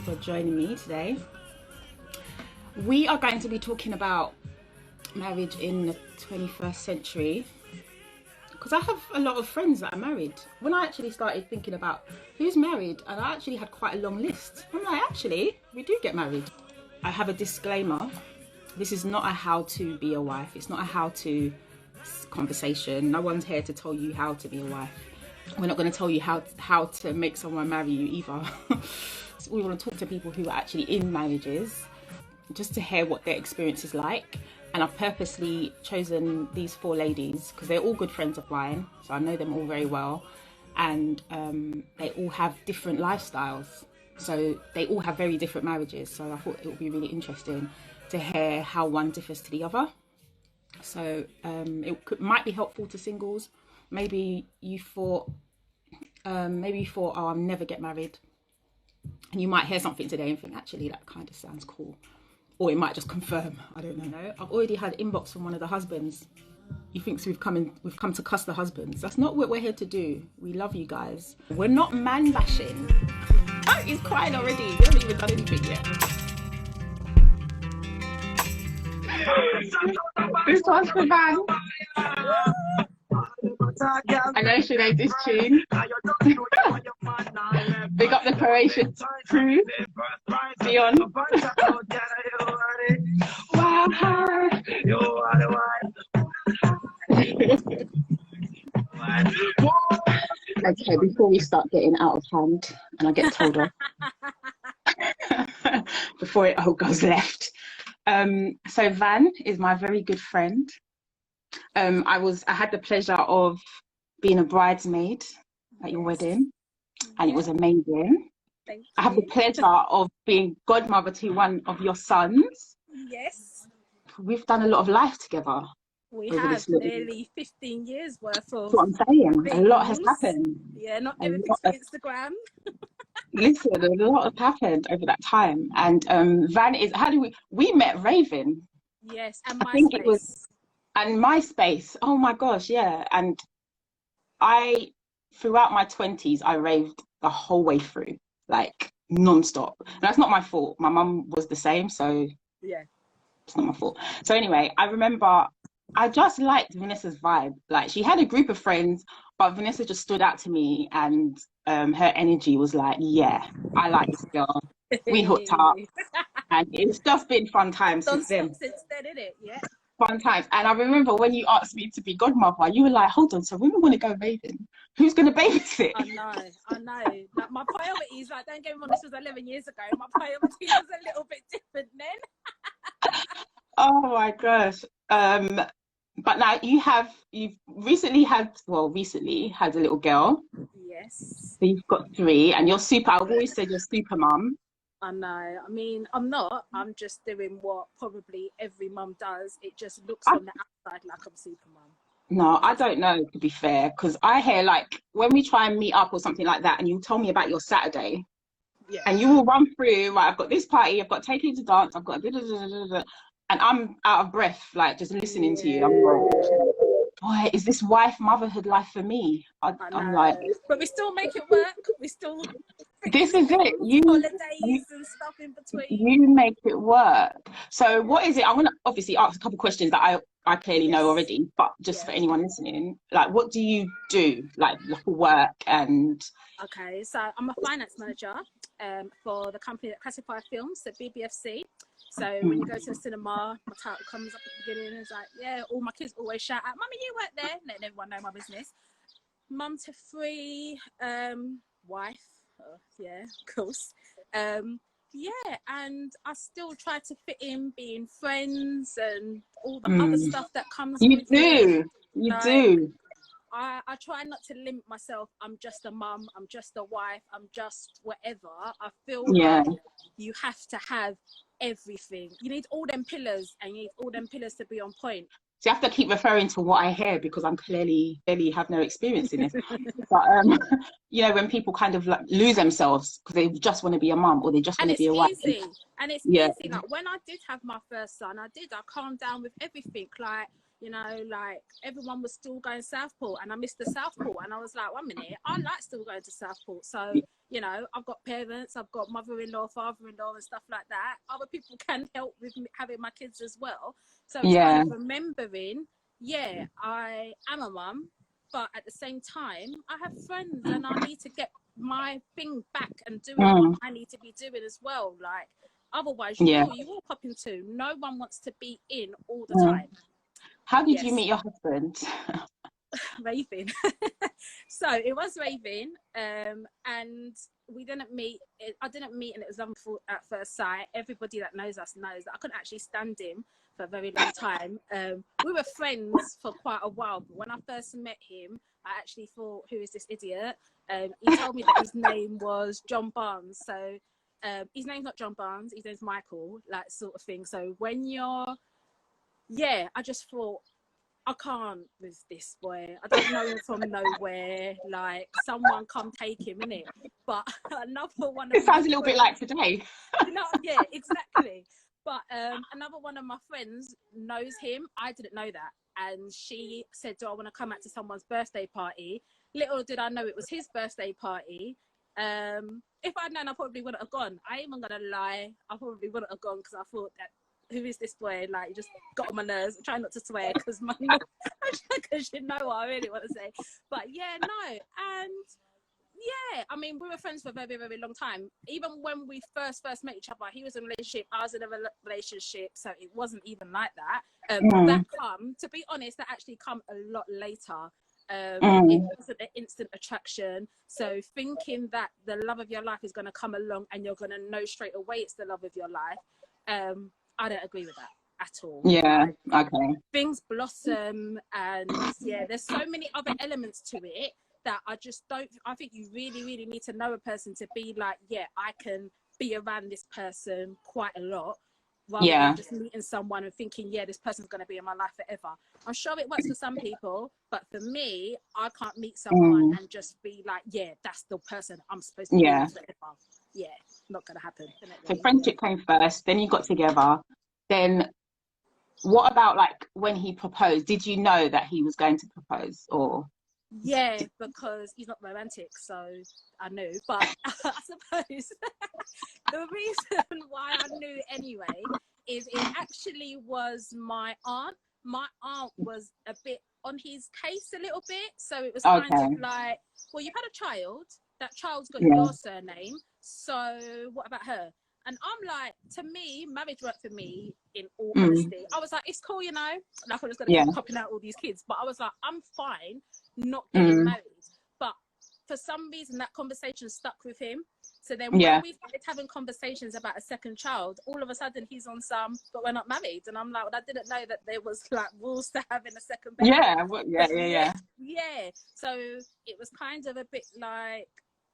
for joining me today. We are going to be talking about marriage in the 21st century because I have a lot of friends that are married. When I actually started thinking about who's married, and I actually had quite a long list. I'm like, actually, we do get married. I have a disclaimer. This is not a how to be a wife. It's not a how to conversation. No one's here to tell you how to be a wife. We're not going to tell you how to make someone marry you either. So we want to talk to people who are actually in marriages, just to hear what their experience is like. And I've purposely chosen these 4 ladies because they're all good friends of mine, so I know them all very well, and they all have different lifestyles, so they all have very different marriages. So I thought it would be really interesting to hear how one differs to the other. So might be helpful to singles. Maybe you thought, oh, I'll never get married, and you might hear something today and think, actually, that kind of sounds cool. Or it might just confirm. I don't know. I've already had inbox from one of the husbands. He thinks we've come to cuss the husbands. That's not what we're here to do. We love you guys. We're not man bashing. Oh, he's crying already. We haven't even done anything yet. This one's for Van. I know she knows this tune. Big up the Croatian crew. Dion. Okay, before we start getting out of hand and I get told off, before it all goes left. So Van is my very good friend. I had the pleasure of being a bridesmaid at your wedding, and it was amazing. Thank you. I have the pleasure of being godmother to one of your sons. Yes. We've done a lot of life together. We have nearly 15 years worth of. That's what I'm saying. Things. A lot has happened. Yeah, not everything's for Instagram. Listen, a lot has happened over that time. And Van is, we met Raven. Yes, and I think it was, and MySpace. Oh my gosh, yeah. And throughout my 20s, I raved the whole way through, like non-stop. And that's not my fault. My mum was the same, so yeah, it's not my fault. So anyway, I remember I just liked Vanessa's vibe. Like, she had a group of friends, but Vanessa just stood out to me, and her energy was like, yeah, I like this girl. We hooked up, and it's just been fun times since then. Since then, isn't it? Yeah. Fun times. And I remember when you asked me to be godmother, you were like, hold on, so when we want to go raving, who's going to babysit? I know. Like, my priorities, like, don't get me wrong, this was 11 years ago. My priorities was a little bit different then. Oh my gosh. But now you've recently had a little girl. Yes. So you've got 3, and you're super. I've always said you're super mum. I know. I mean, I'm not. I'm just doing what probably every mum does. It just looks from the outside like I'm super mum. No, I don't know, to be fair, because I hear, like, when we try and meet up or something like that, and you tell me about your Saturday, yeah, and you will run through, right, I've got this party, I've got taking to dance, I've got and I'm out of breath, like, just listening to you. I'm like, boy, is this motherhood life for me? I'm like, but we still make it work. We still. This is it. Holidays and stuff in between. You make it work. So what is it? I'm going to obviously ask a couple of questions that I clearly know already, but just for anyone listening, like, what do you do, like for work? And okay, so I'm a finance manager for the company that classifies films, the BBFC. So when you go to the cinema, my title comes up at the beginning, and it's like, yeah, all my kids always shout out, "Mummy, you work there," letting everyone know my business. Mum to 3, wife, yeah, of course. Yeah, and I still try to fit in being friends and all the other stuff that comes with it. You do. I try not to limit myself. I'm just a mum, I'm just a wife, I'm just whatever. I feel like you have to have everything. You need all them pillars, and you need all them pillars to be on point. So you have to keep referring to what I hear, because I'm clearly have no experience in this. But you know, when people kind of like lose themselves because they just want to be a mum, or they just want to be a wife. And it's easy. Like, when I did have my first son, I calmed down with everything. Like, you know, like everyone was still going Southport, and I missed the Southport, and I was like, 1 minute, I like still going to Southport. So, you know, I've got parents, I've got mother-in-law, father-in-law and stuff like that. Other people can help with having my kids as well. So it's kind of remembering, yeah, I am a mum, but at the same time, I have friends and I need to get my thing back and doing what I need to be doing as well. Like, otherwise, you will pop into. No one wants to be in all the time. How did you meet your husband? Raving. So it was raving, and we didn't meet. I didn't meet, and it was love at first sight. Everybody that knows us knows that I couldn't actually stand him for a very long time. We were friends for quite a while, but when I first met him, I actually thought, who is this idiot? He told me that his name was John Barnes. So his name's not John Barnes, his name's Michael, like, sort of thing. So when you're, I just thought, I can't with this boy. I don't know him from nowhere. Like, someone come take him, innit? But another one of it sounds a little bit like today. No, yeah, exactly. But another one of my friends knows him. I didn't know that. And she said, do I want to come out to someone's birthday party? Little did I know it was his birthday party. If I'd known, I probably wouldn't have gone. I ain't even going to lie. I probably wouldn't have gone because I thought that, who is this boy? Like, he just got on my nerves. I'm trying not to swear because you know what I really want to say. But yeah, no. And yeah, I mean, we were friends for a very, very long time. Even when we first met each other, he was in a relationship, I was in a relationship, so it wasn't even like that. To be honest, that actually come a lot later. It wasn't an instant attraction. So thinking that the love of your life is going to come along and you're going to know straight away it's the love of your life, I don't agree with that at all. Yeah, okay. Things blossom, and yeah, there's so many other elements to it that I just don't. I think you really, really need to know a person to be like, yeah, I can be around this person quite a lot, rather than just meeting someone and thinking, yeah, this person's going to be in my life forever. I'm sure it works for some people, but for me, I can't meet someone and just be like, yeah, that's the person I'm supposed to be with forever. Yeah, not going to happen. So friendship came first, then you got together. Then what about, like, when he proposed? Did you know that he was going to propose, or? Yeah, because he's not romantic, so I knew. But I suppose the reason why I knew anyway is it actually was my aunt. My aunt was a bit on his case a little bit. So it was kind of like, well, you've had a child. That child's got your surname. So what about her? And I'm like, to me, marriage worked for me, in all honesty. I was like, it's cool, you know? Like, I'm just going to keep popping out all these kids. But I was like, I'm fine not getting married. But for some reason, that conversation stuck with him. So then when we started having conversations about a second child, all of a sudden he's on some, but we're not married. And I'm like, well, I didn't know that there was, like, rules to having a second baby. Yeah. So it was kind of a bit like,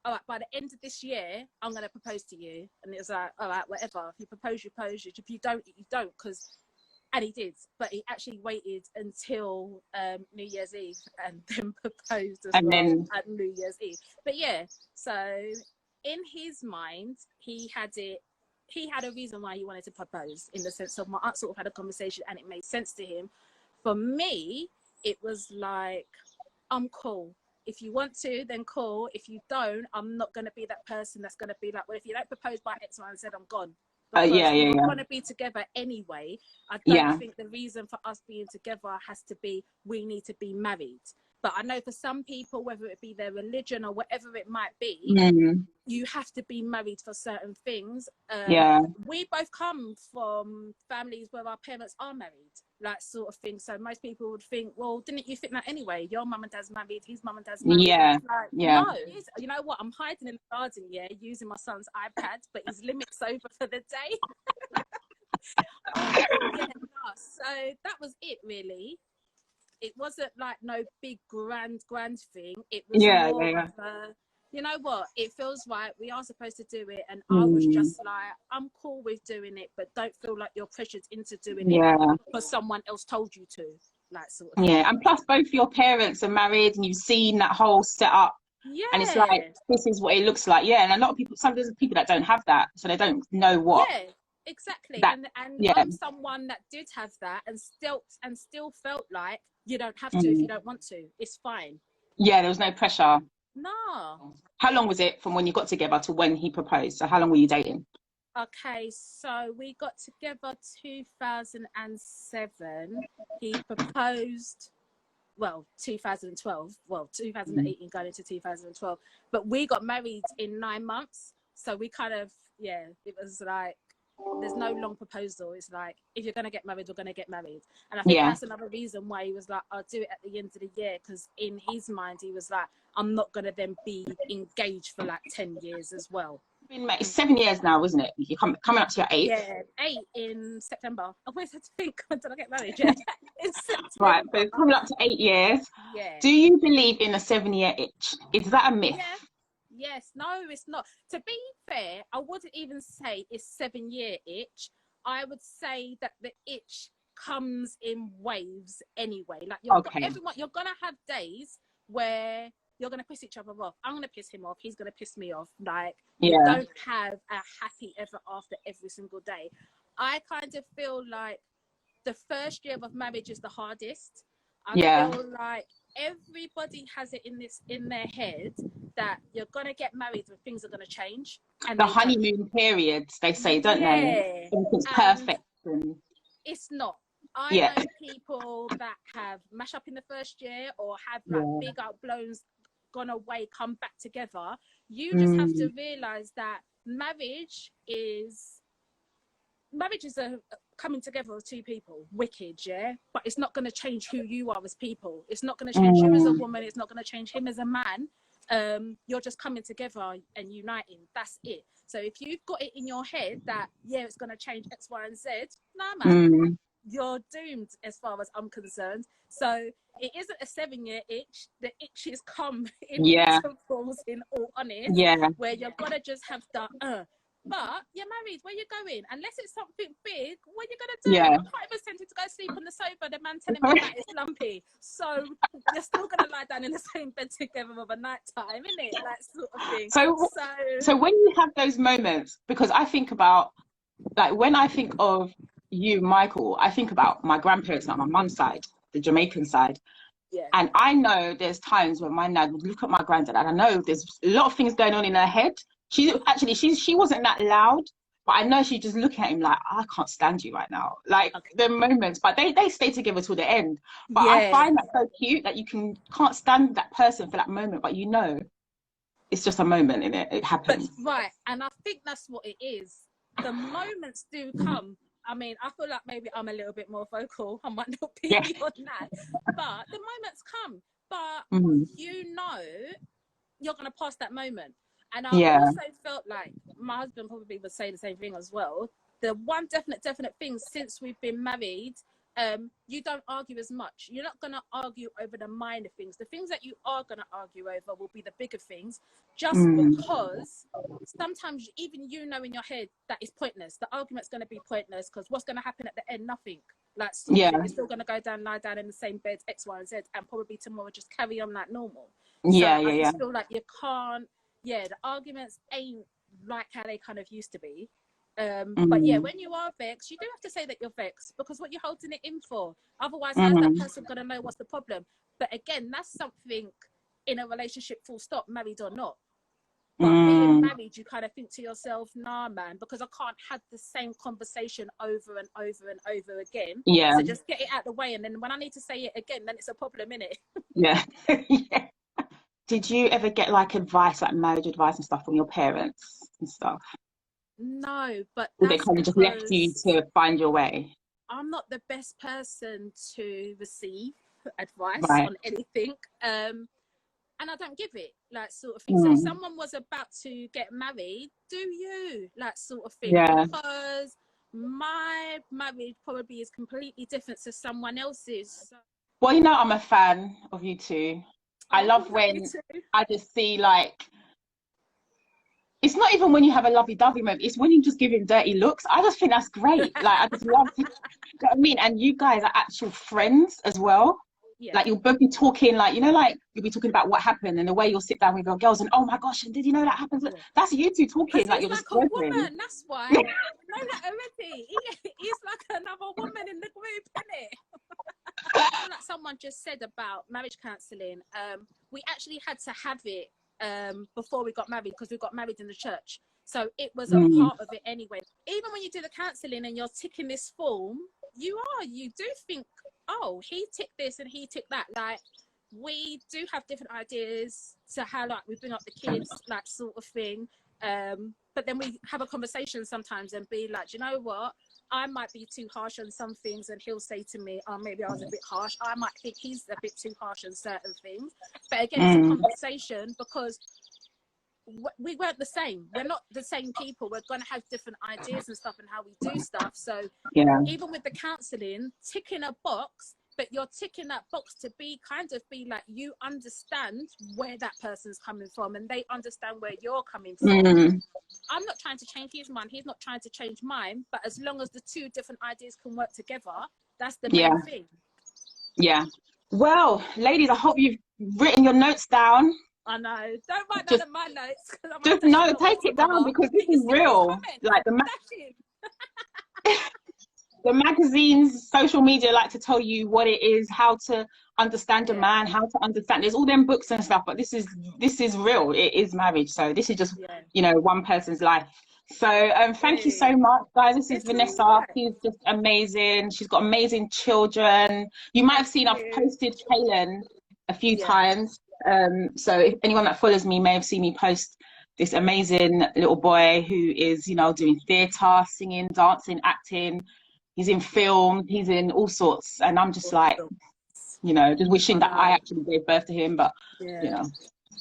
all right, by the end of this year, I'm going to propose to you. And it was like, all right, whatever. If you propose, you propose. If you don't, you don't. And he did. But he actually waited until New Year's Eve and then proposed at New Year's Eve. But yeah, so in his mind, he had a reason why he wanted to propose, in the sense of my aunt sort of had a conversation and it made sense to him. For me, it was like, I'm cool. If you want to, then cool. If you don't, I'm not going to be that person that's going to be like, well, if you don't propose by X, Y, and Z, I'm gone. Because we're going to be together anyway. I don't think the reason for us being together has to be, we need to be married. But I know for some people, whether it be their religion or whatever it might be, you have to be married for certain things. We both come from families where our parents are married, like, sort of thing. So most people would think, well, didn't you think that anyway? Your mum and dad's married, his mum and dad's married. No, you know what? I'm hiding in the garden, using my son's iPad, but his limit's over for the day. So that was it, really. It wasn't like no big grand thing. It was more of a, you know what, it feels right, we are supposed to do it. And I was just like, I'm cool with doing it, but don't feel like you're pressured into doing it because someone else told you to, like, sort of thing. And plus both your parents are married and you've seen that whole setup. And it's like, this is what it looks like. And a lot of people, some there's people that don't have that, so they don't know what Exactly. That, And yeah, I'm someone that did have that and still felt like you don't have to if you don't want to. It's fine. yeah, there was no pressure. No. How long was it from when you got together to when he proposed? So how long were you dating? Okay, so we got together 2007. He proposed, well, 2012. Well, 2018 going into 2012. But we got married in 9 months. So we kind of, yeah, it was like, there's no long proposal. It's like, if you're going to get married, we're going to get married. And I think Yeah. that's another reason why he was like, I'll do it at the end of the year. Because in his mind, he was like, I'm not going to then be engaged for like 10 years as well. It's 7 years now, isn't it? You're coming up to your 8th. Yeah, 8 in September. I always had to think, when did I get married? Yeah, in September. Right, so it's coming up to 8 years. Yeah. Do you believe in a 7-year itch? Is that a myth? Yeah. Yes. No, it's not. To be fair, I wouldn't even say it's 7-year itch. I would say that the itch comes in waves anyway. Like you're gonna have days where you're gonna piss each other off. I'm gonna piss him off. He's gonna piss me off. Like you don't have a happy ever after every single day. I kind of feel like the first year of marriage is the hardest. I feel like everybody has it in their head that you're gonna get married and things are gonna change. And the honeymoon periods, they say, don't they? Everything's perfect. It's not. I know people that have mashed up in the first year or have like big outblowns, gone away, come back together. You just have to realize that marriage is a coming together of two people. Wicked, yeah, but it's not going to change who you are as people. It's not going to change you as a woman. It's not going to change him as a man. You're just coming together and uniting. That's it. So if you've got it in your head that it's going to change X, Y, and Z, nah, man, you're doomed as far as I'm concerned. So it isn't a 7-year itch. The itches come in intervals, in all honest, where you're gonna just have the but you're married, where you going? Unless it's something big, what are you gonna do? I'm quite even tempted to go sleep on the sofa, the man telling me that it's lumpy. So you're still gonna lie down in the same bed together of a night time, innit? That sort of thing. So when you have those moments, because I think about, like, when I think of you, Michael, I think about my grandparents, like my mum's side, the Jamaican side. And I know there's times when my nan would look at my granddad, and I know there's a lot of things going on in her head. She wasn't that loud, but I know she's just looking at him like, I can't stand you right now. Like the moments, but they stay together till the end. But I find that so cute that you can't stand that person for that moment, but you know it's just a moment, in it happens. But, right, and I think that's what it is. The moments do come. I mean, I feel like maybe I'm a little bit more vocal. I might not be on that, but the moments come. But you know, you're gonna pass that moment. And I also felt like my husband probably would say the same thing as well. The one definite thing since we've been married, you don't argue as much. You're not going to argue over the minor things. The things that you are going to argue over will be the bigger things, just because sometimes even you know in your head that it's pointless. The argument's going to be pointless because what's going to happen at the end? Nothing. Like, you're still going to go down, lie down in the same bed, X, Y, and Z, and probably tomorrow just carry on like normal. I just feel like you can't, the arguments ain't like how they kind of used to be. But when you are vexed, you do have to say that you're vexed, because what you're holding it in for. Otherwise, how's that person going to know what's the problem? But again, that's something in a relationship, full stop, married or not. But being married, you kind of think to yourself, nah, man, because I can't have the same conversation over and over and over again. So just get it out the way. And then when I need to say it again, then it's a problem, innit? Yeah. Did you ever get like advice, like marriage advice and stuff from your parents and stuff? No, but or they kind of just left you to find your way? I'm not the best person to receive advice on anything. And I don't give it, like, sort of thing. So if someone was about to get married, do you, like, sort of thing. Because my marriage probably is completely different to someone else's. So. Well, you know, I'm a fan of you two. I love when I just see, like, it's not even when you have a lovey-dovey moment, it's when you just give him dirty looks. I just think that's great. Like, I just love it. You know what I mean? And you guys are actual friends as well. Like, you'll both be talking, like, you know, like, you'll be talking about what happened, and the way you'll sit down with your girls and, oh my gosh, and did you know that happened? That's you two talking, like, you're just a woman, that's why. know that already. He's like another woman in the group, isn't it? Like someone just said about marriage counselling, we actually had to have it before we got married, because we got married in the church. So it was a part of it anyway. Even when you do the counselling and you're ticking this form, you do think, oh, he ticked this and he ticked that. Like, we do have different ideas to how, like, we bring up the kids, like, sort of thing. But then we have a conversation sometimes and be like, you know what? I might be too harsh on some things, and he'll say to me, oh, maybe I was a bit harsh. I might think he's a bit too harsh on certain things. But again, it's a conversation, because we weren't the same. We're not the same people. We're going to have different ideas and stuff and how we do stuff. So even with the counselling, ticking a box, but you're ticking that box to be like, you understand where that person's coming from and they understand where you're coming from. I'm not trying to change his mind. He's not trying to change mine. But as long as the two different ideas can work together, that's the main thing. Yeah. Well, ladies, I hope you've written your notes down. I know. Don't write down in my notes. Just no, take it down, because this is real. Like the magazines, social media like to tell you what it is, how to understand a man, how to understand. There's all them books and stuff, but this is real. It is marriage. So this is just one person's life. So thank you so much, guys. This is Vanessa. She's just amazing. She's got amazing children. You might have seen I've posted Kaylin a few times. So if anyone that follows me may have seen me post this amazing little boy who is, doing theatre, singing, dancing, acting. He's in film, he's in all sorts, and I'm just like, just wishing that I actually gave birth to him, but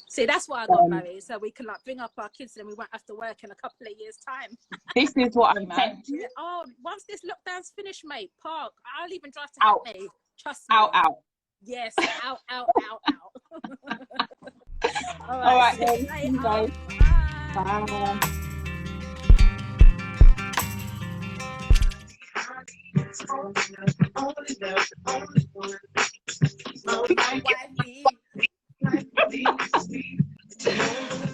See, that's why I got married, so we can like bring up our kids and we won't have to work in a couple of years' time. This is what I'm saying. Oh, once this lockdown's finished, mate, park. I'll even drive to Hackney. Trust me. Out. Yes, out. All right. Then. Bye. Bye.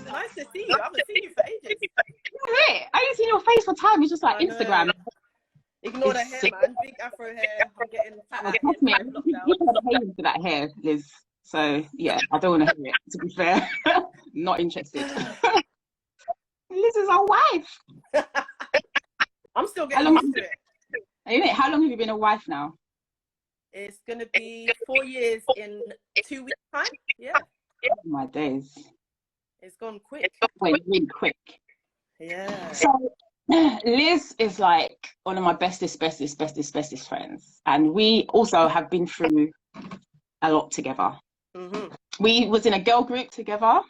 Nice to see you. I haven't seen you for ages. I ain't seen your face for time. It's just like Instagram. Ignore the hair, man. Big afro hair. I'm getting fat. Trust me, you're not paying for that hair, Liz. So yeah, I don't want to hear it. To be fair, not interested. Liz is our wife. I'm still getting used to it. How long have you been a wife now? It's going to be 4 years in 2 weeks' time. Yeah. Oh, my days. It's gone quick. Wait, really quick. Yeah. So Liz is like one of my bestest friends. And we also have been through a lot together. We was in a girl group together.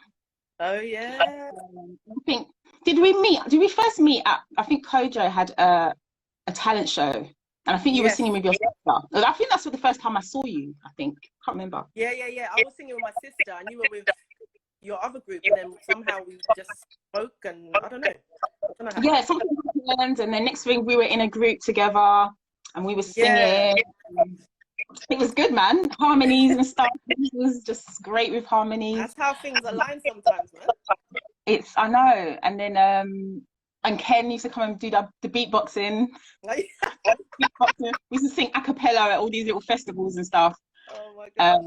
Oh, yeah. I think, did we first meet at, I think Kojo had a talent show, and I think you were singing with your sister. I think that's the first time I saw you. I think, can't remember. Yeah. I was singing with my sister, and you were with your other group, and then somehow we just spoke, and I don't know yeah, something happened, and then next thing we were in a group together, and we were singing. It was good, man. Harmonies and stuff. It was just great with harmonies. That's how things align sometimes, man. I know. And then and Ken used to come and do the beatboxing. We used to sing a cappella at all these little festivals and stuff. Oh my God.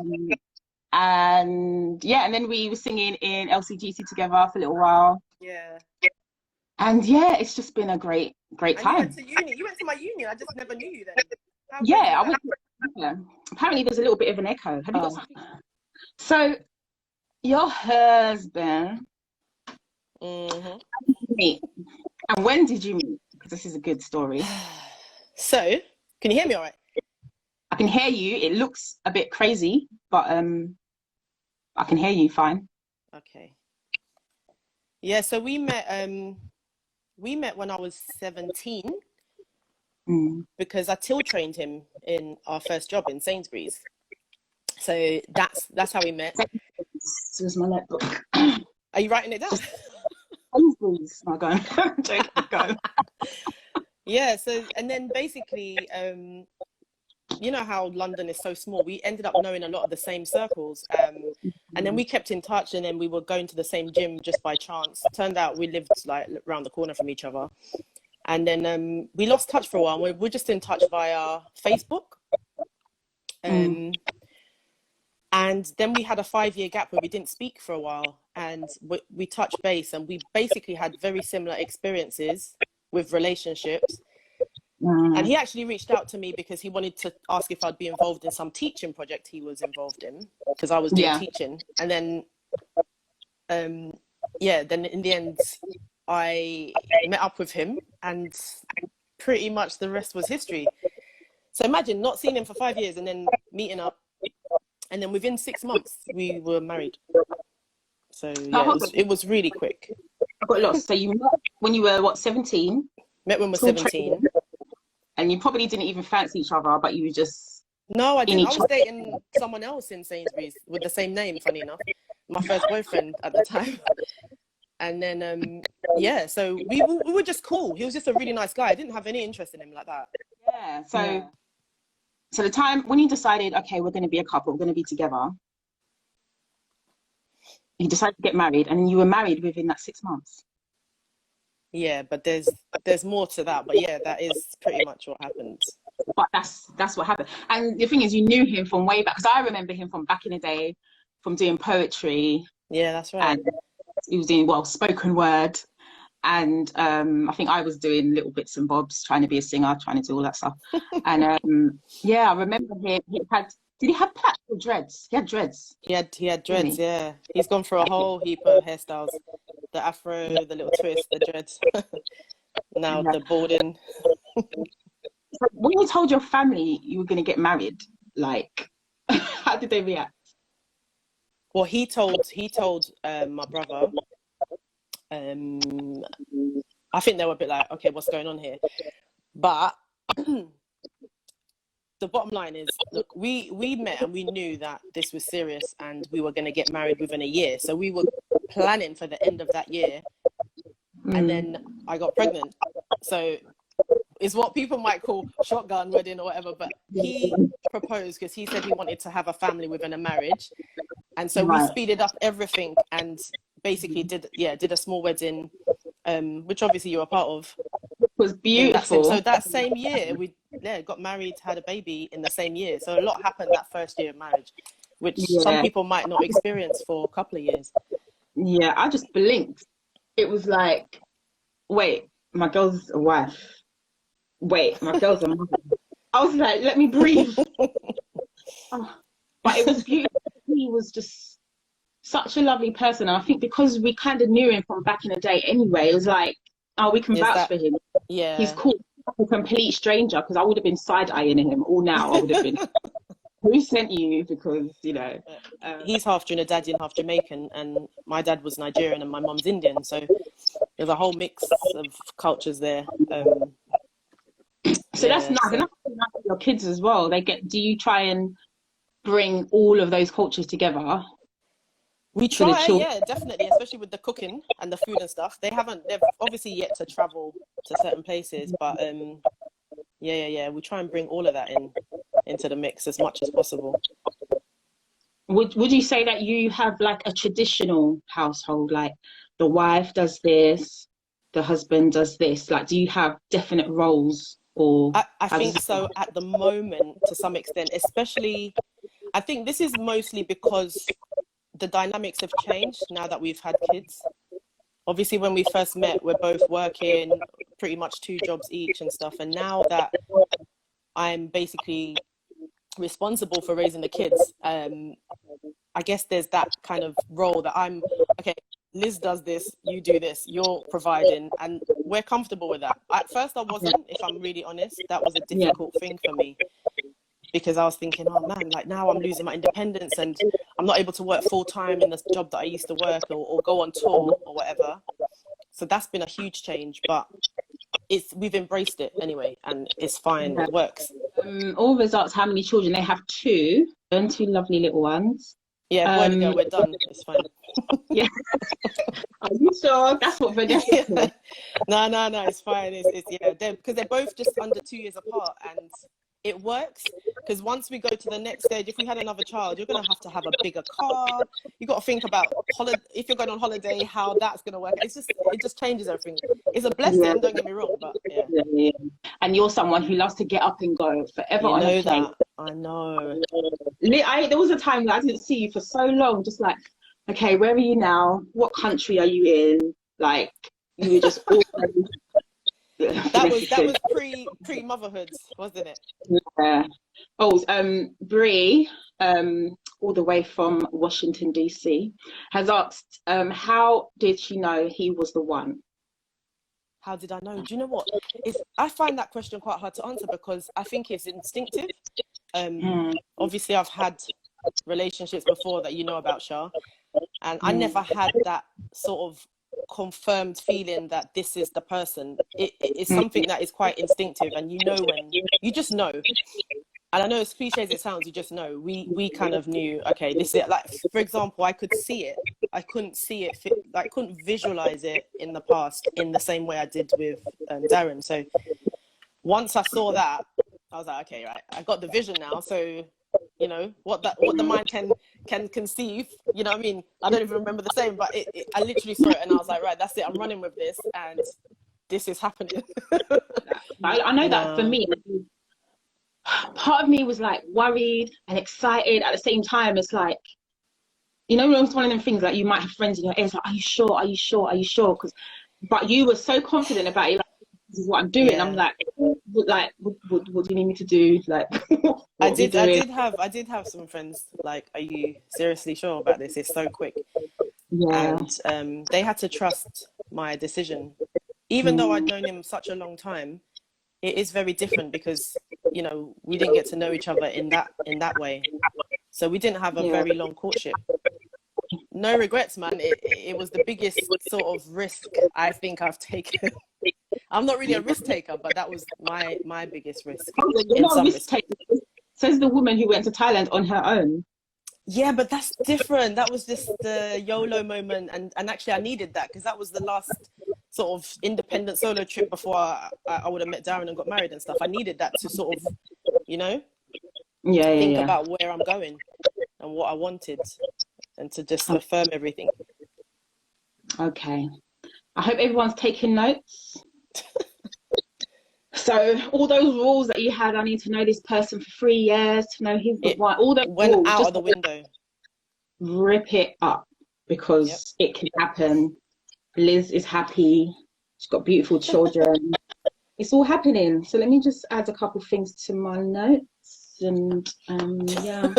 And then we were singing in LCGC together for a little while. Yeah. And it's just been a great time. You went to my uni. I just never knew you then. I went. Apparently, there's a little bit of an echo. Have you got something? So, your husband. And when did you meet? Because this is a good story. So, can you hear me all right? I can hear you. It looks a bit crazy, but I can hear you fine. Okay. Yeah, so we met when I was 17 because I till trained him in our first job in Sainsbury's. So that's how we met. This was my notebook. Are you writing it down? Sainsbury's. Oh, go on. Yeah, so and then basically you know how London is so small. We ended up knowing a lot of the same circles. And then we kept in touch, and then we were going to the same gym just by chance. Turned out we lived like around the corner from each other. And then we lost touch for a while. We're just in touch via Facebook. And then we had a 5-year gap where we didn't speak for a while, and we touched base, and we basically had very similar experiences with relationships. And he actually reached out to me because he wanted to ask if I'd be involved in some teaching project he was involved in, because I was doing teaching. And then, then in the end, I met up with him, and pretty much the rest was history. So imagine not seeing him for 5 years and then meeting up. And then within 6 months, we were married. So yeah, it was really quick. I got lost. So you met when you were, what, 17? Met when we were 17. And you probably didn't even fancy each other, but you were just... No, I didn't. I was dating someone else in Sainsbury's with the same name, funny enough. My first boyfriend at the time. And then, so we were just cool. He was just a really nice guy. I didn't have any interest in him like that. Yeah, So the time when you decided, okay, we're going to be a couple, we're going to be together, you decided to get married, and you were married within that 6 months. Yeah, but there's more to that. But yeah, that is pretty much what happened. But that's what happened. And the thing is, you knew him from way back, because I remember him from back in the day, from doing poetry. Yeah, that's right. And he was doing, spoken word. And I think I was doing little bits and bobs, trying to be a singer, trying to do all that stuff. And I remember did he have plaits or dreads? He had dreads. He had dreads, yeah. He's gone through a whole heap of hairstyles. The afro, the little twist, the dreads. Now the balding. So when you told your family you were going to get married, like, how did they react? Well, he told my brother. I think they were a bit like, okay, what's going on here? But the bottom line is, look, we met and we knew that this was serious and we were going to get married within a year. So we were planning for the end of that year. And then I got pregnant. So it's what people might call shotgun wedding or whatever. But he proposed because he said he wanted to have a family within a marriage. And so we speeded up everything and basically did a small wedding, which obviously you were part of. It was beautiful. So that same year we got married, had a baby in the same year. So a lot happened that first year of marriage, which some people might not experience for a couple of years. Yeah, I just blinked. It was like, wait, my girl's a wife. Wait, my girl's a mother. I was like, let me breathe. But it was beautiful. He was just such a lovely person. And I think because we kind of knew him from back in the day anyway, it was like, oh, we can vouch for him. Yeah. He's cool. A complete stranger, because I would have been side-eyeing him all now. I would have been, who sent you? Because, he's half Trinidadian, half Jamaican, and my dad was Nigerian and my mom's Indian. So there's a whole mix of cultures there. So that's nice. And that's nice for your kids as well. Do you try and bring all of those cultures together? We try, yeah, definitely, especially with the cooking and the food and stuff. They've obviously yet to travel to certain places, but we try and bring all of that into the mix as much as possible. Would you say that you have like a traditional household, like the wife does this, the husband does this? Like, do you have definite roles? Or I think so at the moment, to some extent, especially, I think this is mostly because the dynamics have changed now that we've had kids. Obviously, when we first met, we're both working pretty much 2 jobs each and stuff. And now that I'm basically responsible for raising the kids, I guess there's that kind of role that I'm, okay, Liz does this, you do this, you're providing, and we're comfortable with that. At first I wasn't, if I'm really honest. That was a difficult thing for me, because I was thinking, oh man, like now I'm losing my independence and I'm not able to work full time in the job that I used to work, or go on tour or whatever. So that's been a huge change, but we've embraced it anyway, and it's fine. It works. All results, how many children? They have 2 and 2 lovely little ones. Yeah, boy and girl, we're done. It's fine. Yeah. Are you sure? That's what Vanessa said. No, it's fine. Because they're both just under 2 years apart, and it works. Because once we go to the next stage, if we had another child, you're going to have a bigger car. You got to think about if you're going on holiday, how that's going to work. It just changes everything. it's a blessing, don't get me wrong, but yeah. Yeah. And you're someone who loves to get up and go forever You on know a plane. that. I know. There was a time where I didn't see you for so long, just like, okay, where are you now? What country are you in? Like, you were just always That was pre motherhood, wasn't it? Yeah. Oh, Bree, all the way from Washington DC, has asked, how did she know he was the one? How did I know? Do you know what? I find that question quite hard to answer because I think it's instinctive. Obviously, I've had relationships before that you know about, Shah, and I never had that sort of confirmed feeling that this is the person. It's something that is quite instinctive, and you know when you just know. And I know as cliche as it sounds, you just know. We kind of knew, okay, this is it. Like, for example, I could see it. I couldn't see it, like, couldn't visualize it in the past in the same way I did with Darren. So once I saw that, I was like, okay, right, I got the vision now. So, you know, what the mind can conceive, you know what I mean? I don't even remember the same, but I literally saw it and I was like, right, that's it. I'm running with this and this is happening. I know that for me, part of me was like worried and excited at the same time. It's like, you know, it's one of them things like you might have friends in your ears like, are you sure? Are you sure? Are you sure? But you were so confident about it, like, this is what I'm doing. Yeah. I'm like, what do you need me to do? Like, I did have some friends like, are you seriously sure about this? It's so quick. Yeah. And they had to trust my decision. Even though I'd known him such a long time, it is very different because, you know, we didn't get to know each other in that way. So we didn't have a very long courtship. No regrets, man. It was the biggest sort of risk I think I've taken. I'm not really a risk taker, but that was my biggest risk. Says the woman who went to Thailand on her own. Yeah, but that's different. That was just the YOLO moment. And actually I needed that because that was the last sort of independent solo trip before I would have met Darren and got married and stuff. I needed that to sort of, you know, think about where I'm going and what I wanted and to just affirm everything. Okay. I hope everyone's taking notes. So all those rules that you had, I need to know this person for 3 years, to know he's the one. All the went rules, out just of the window. Rip it up because it can happen. Liz is happy. She's got beautiful children. It's all happening. So let me just add a couple things to my notes. And yeah.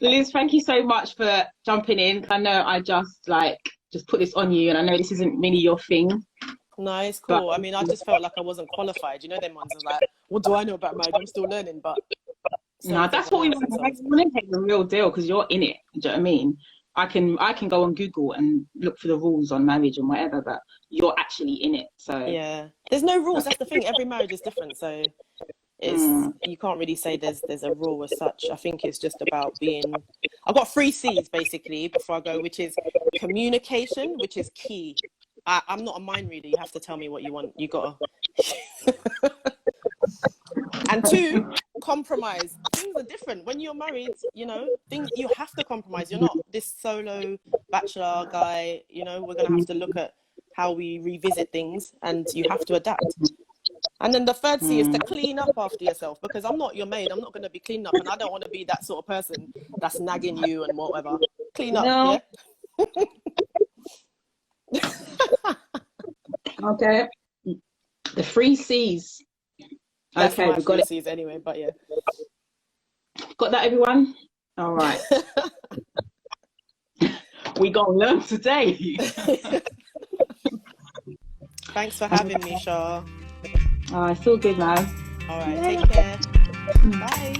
Liz, thank you so much for jumping in. I know I just put this on you and I know this isn't really your thing. No, it's cool. I mean, I just felt like I wasn't qualified. You know, them ones are like, what do I know about marriage? I'm still learning, but... No, that's what we want to take the real deal because you're in it. Do you know what I mean? I can go on Google and look for the rules on marriage and whatever, but you're actually in it. So yeah, there's no rules. That's the thing. Every marriage is different, so it's you can't really say there's a rule as such. I think it's just about being. I've got 3 C's basically before I go, which is communication, which is key. I'm not a mind reader. You have to tell me what you want. You gotta. And 2, compromise. Things are different when you're married. You know, things you have to compromise. You're not this solo bachelor guy. You know, we're gonna have to look at how we revisit things, and you have to adapt. And then the 3rd C is to clean up after yourself, because I'm not your maid. I'm not gonna be cleaning up, and I don't want to be that sort of person that's nagging you and whatever. Clean up, no. Yeah. Okay. The 3 C's. That's okay, we've got 3 C's anyway, but yeah. Got that, everyone? All right. We gonna learn today. Thanks for having me, Shah. Oh, it's all good, man. All right, take care. Bye.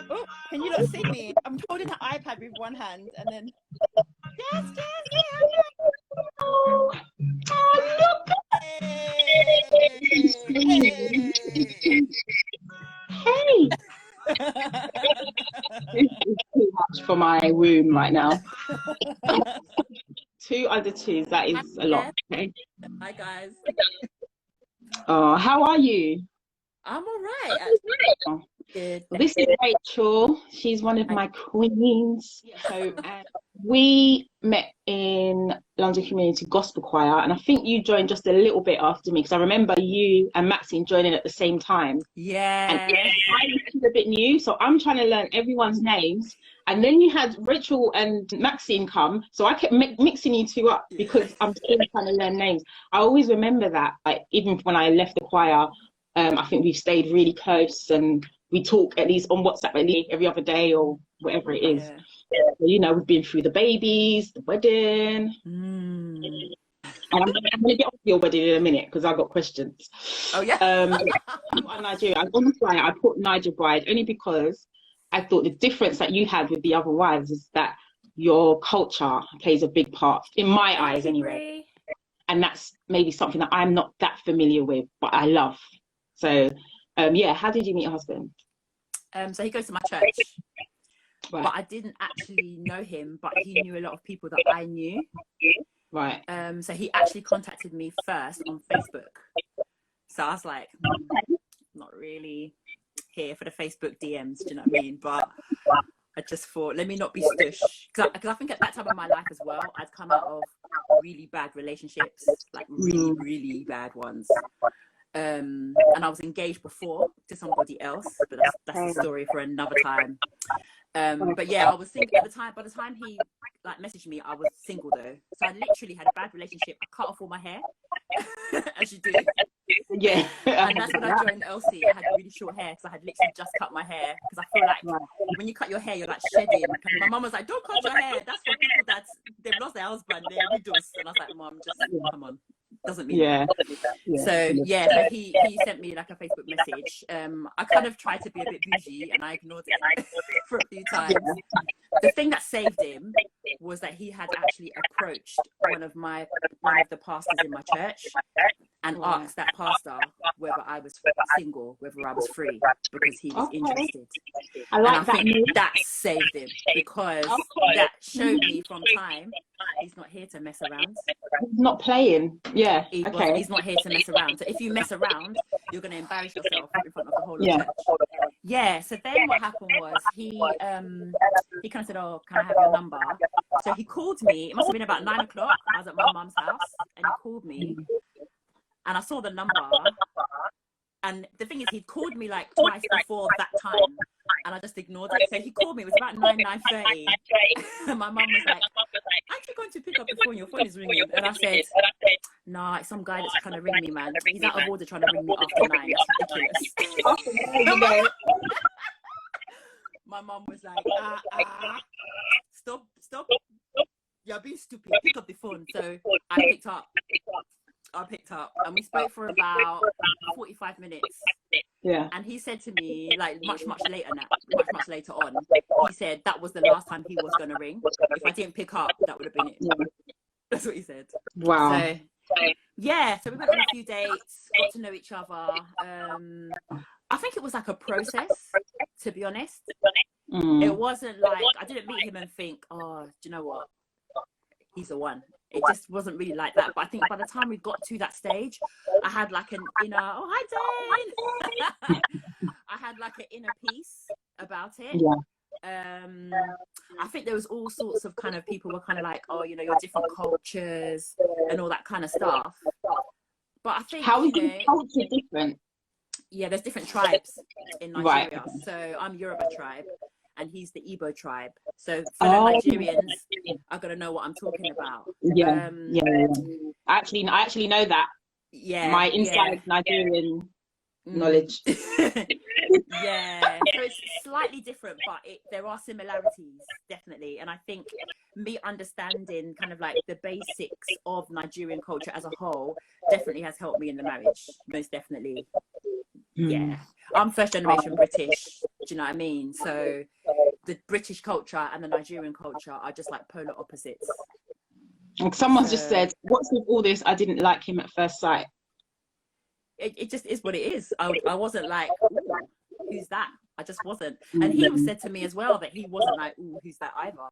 Oh, can you not see me? I'm holding the iPad with one hand and then yes. Oh, look. Hey. This is too much for my womb right now. 2 under 2s, that is a lot. Okay. Hi guys. Oh, how are you? I'm all right. Good. Well, this is Rachel. She's one of my queens. So we met in London Community Gospel Choir, and I think you joined just a little bit after me, because I remember you and Maxine joining at the same time. Yeah. And I'm a bit new, so I'm trying to learn everyone's names. And then you had Rachel and Maxine come, so I kept mixing you two up because I'm still trying to learn names. I always remember that, like even when I left the choir, I think we've stayed really close, and we talk at least on WhatsApp at least every other day or whatever it is. Yeah. So, you know, we've been through the babies, the wedding. And I'm going to get off your wedding in a minute because I've got questions. Oh, yeah. Nigeria. On the flyer, I put Niger Bride only because I thought the difference that you had with the other wives is that your culture plays a big part, in my eyes anyway. And that's maybe something that I'm not that familiar with, but I love. So, yeah, how did you meet your husband? So he goes to my church, right. But I didn't actually know him, but he knew a lot of people that I knew. Right. So he actually contacted me first on Facebook. So I was like, not really here for the Facebook DMs, do you know what I mean? But I just thought, let me not be stush. Because I think at that time of my life as well, I'd come out of really bad relationships, like really, really bad ones. And I was engaged before to somebody else, but that's a story for another time. But yeah, I was single at the time. By the time he like messaged me, I was single though. So I literally had a bad relationship. I cut off all my hair, as you do. Yeah. And that's when I joined LC. I had really short hair because I had literally just cut my hair. Because I feel like when you cut your hair, you're like shedding. And my mum was like, "Don't cut your hair. That's for people that they've lost their husband. They're widows." And I was like, "Mum, just come on." Doesn't mean that. So so he sent me like a Facebook message. I kind of tried to be a bit bougie and I ignored it for a few times. The thing that saved him was that he had actually approached one of the pastors in my church and asked that pastor whether I was single, whether I was free, because he was interested. And I think that saved him, because that showed me from time he's not here to mess around. He's not playing. Yeah. He's not here to mess around. So if you mess around, you're going to embarrass yourself in front of the whole of church. Yeah. So then what happened was he kind of said, "Oh, can I have your number?" So he called me. It must have been about 9 o'clock. I was at my mum's house and he called me. And I saw the number, and the thing is, he'd called me like twice before that time, and I just ignored it. So he called me. It was about 9:30, and my mum was like, "Aren't you going to pick up the phone? Your phone is ringing." And I said, "Nah, it's some guy that's trying to ring me, man. He's out of order trying to ring me after 9. That's ridiculous." My mum was like, "Stop! You're being stupid. Pick up the phone." So I picked up and we spoke for about 45 minutes. Yeah. And he said to me, like much later on, he said that was the last time he was going to ring. If I didn't pick up, that would have been it. That's what he said. Wow. So yeah, so we went on a few dates, got to know each other. I think it was like a process, to be honest. It wasn't like, I didn't meet him and think, "Oh, do you know what? He's the one." It just wasn't really like that. But I think by the time we got to that stage, I had like an inner, "Oh, hi, Dane." I had like an inner peace about it. I think there was all sorts of kind of people were kind of like, "Oh, you know, you're different cultures and all that kind of stuff." But I think, how is the culture different? Yeah, there's different tribes in Nigeria. So I'm Yoruba tribe, and he's the Igbo tribe. So for the Nigerians are going to know what I'm talking about. I actually know that. Yeah. My inside Nigerian knowledge. Yeah. So it's slightly different, but there are similarities, definitely. And I think me understanding kind of like the basics of Nigerian culture as a whole definitely has helped me in the marriage. Most definitely. Yeah. I'm first generation British. Do you know what I mean? So the British culture and the Nigerian culture are just like polar opposites. Someone's just said, "What's with all this? I didn't like him at first sight." It just is what it is. I wasn't like, "Ooh, who's that?" I just wasn't. And he said to me as well that he wasn't like, "Ooh, who's that?" either.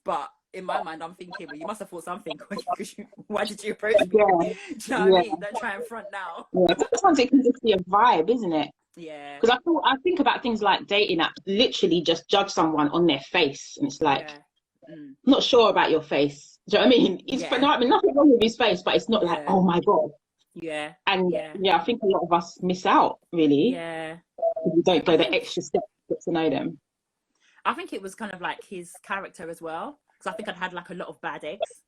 But in my mind, I'm thinking, well, you must have thought something. Why did you approach me? Do you know what I mean? Don't try and front now. Sometimes it can just be a vibe, isn't it? Yeah. Because I think about things like dating apps, literally just judge someone on their face, and it's like, Yeah. I'm not sure about your face. Do you know what I mean? Yeah. No, I mean, nothing wrong with his face, but it's not like, Yeah. oh my God. Yeah. And Yeah. yeah, I think a lot of us miss out, really, Yeah. if we don't I go the think extra step to get to know them. I think it was kind of like his character as well, because I think I'd had like a lot of bad eggs,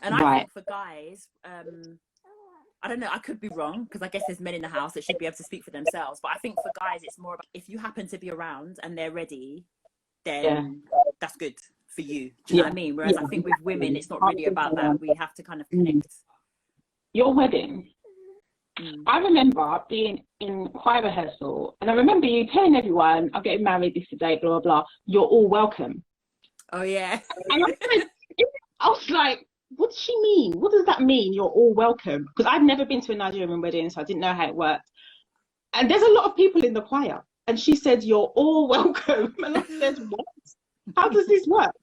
and I Right. think for guys, I don't know, I could be wrong because I guess there's men in the house that should be able to speak for themselves, but I think for guys it's more about if you happen to be around and they're ready, Yeah. then that's good for you. Do you know Yeah. what I mean? Whereas Yeah. I think with women, it's not I really think about so, that. We have to kind of mm. connect. Your wedding. I remember being in choir rehearsal, and I remember you telling everyone, I'm getting married this date, blah, blah, blah. You're all welcome. Oh, yeah. And I was like, what does she mean? What does that mean? You're all welcome? Because I'd never been to a Nigerian wedding, so I didn't know how it worked. And there's a lot of people in the choir. And she said, you're all welcome. And I said, what? How does this work?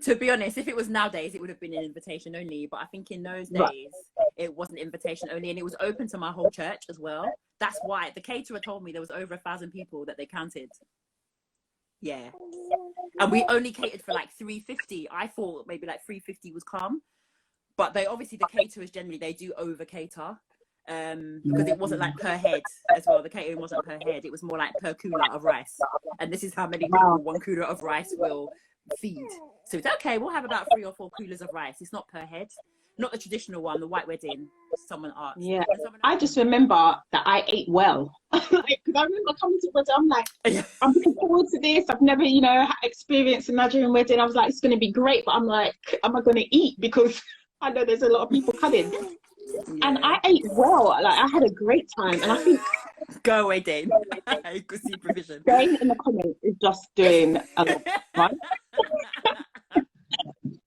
To be honest, if it was nowadays, it would have been an invitation only. But I think in those Right. days, it wasn't invitation only, and it was open to my whole church as well. That's why the caterer told me there was over 1,000 people that they counted. Yeah, and we only catered for like 350. I thought maybe like 350 was calm, but they obviously the caterers generally they do over cater. Because it wasn't like per head as well. The catering wasn't per head; it was more like per cooler of rice. And this is how many people one cooler of rice will feed. So it's okay. We'll have about 3 or 4 coolers of rice. It's not per head, not the traditional one, the white wedding. Someone asked. Yeah, I just remember that I ate well. Because I remember coming to wedding, I'm like, I'm looking forward to this. I've never, experienced a Nigerian wedding. I was like, it's going to be great, but I'm like, am I going to eat? Because I know there's a lot of people coming. Yeah. And I ate well. Like I had a great time, and I think go away, Dane. You could see provision. Dane in the comments is just doing a lot, right?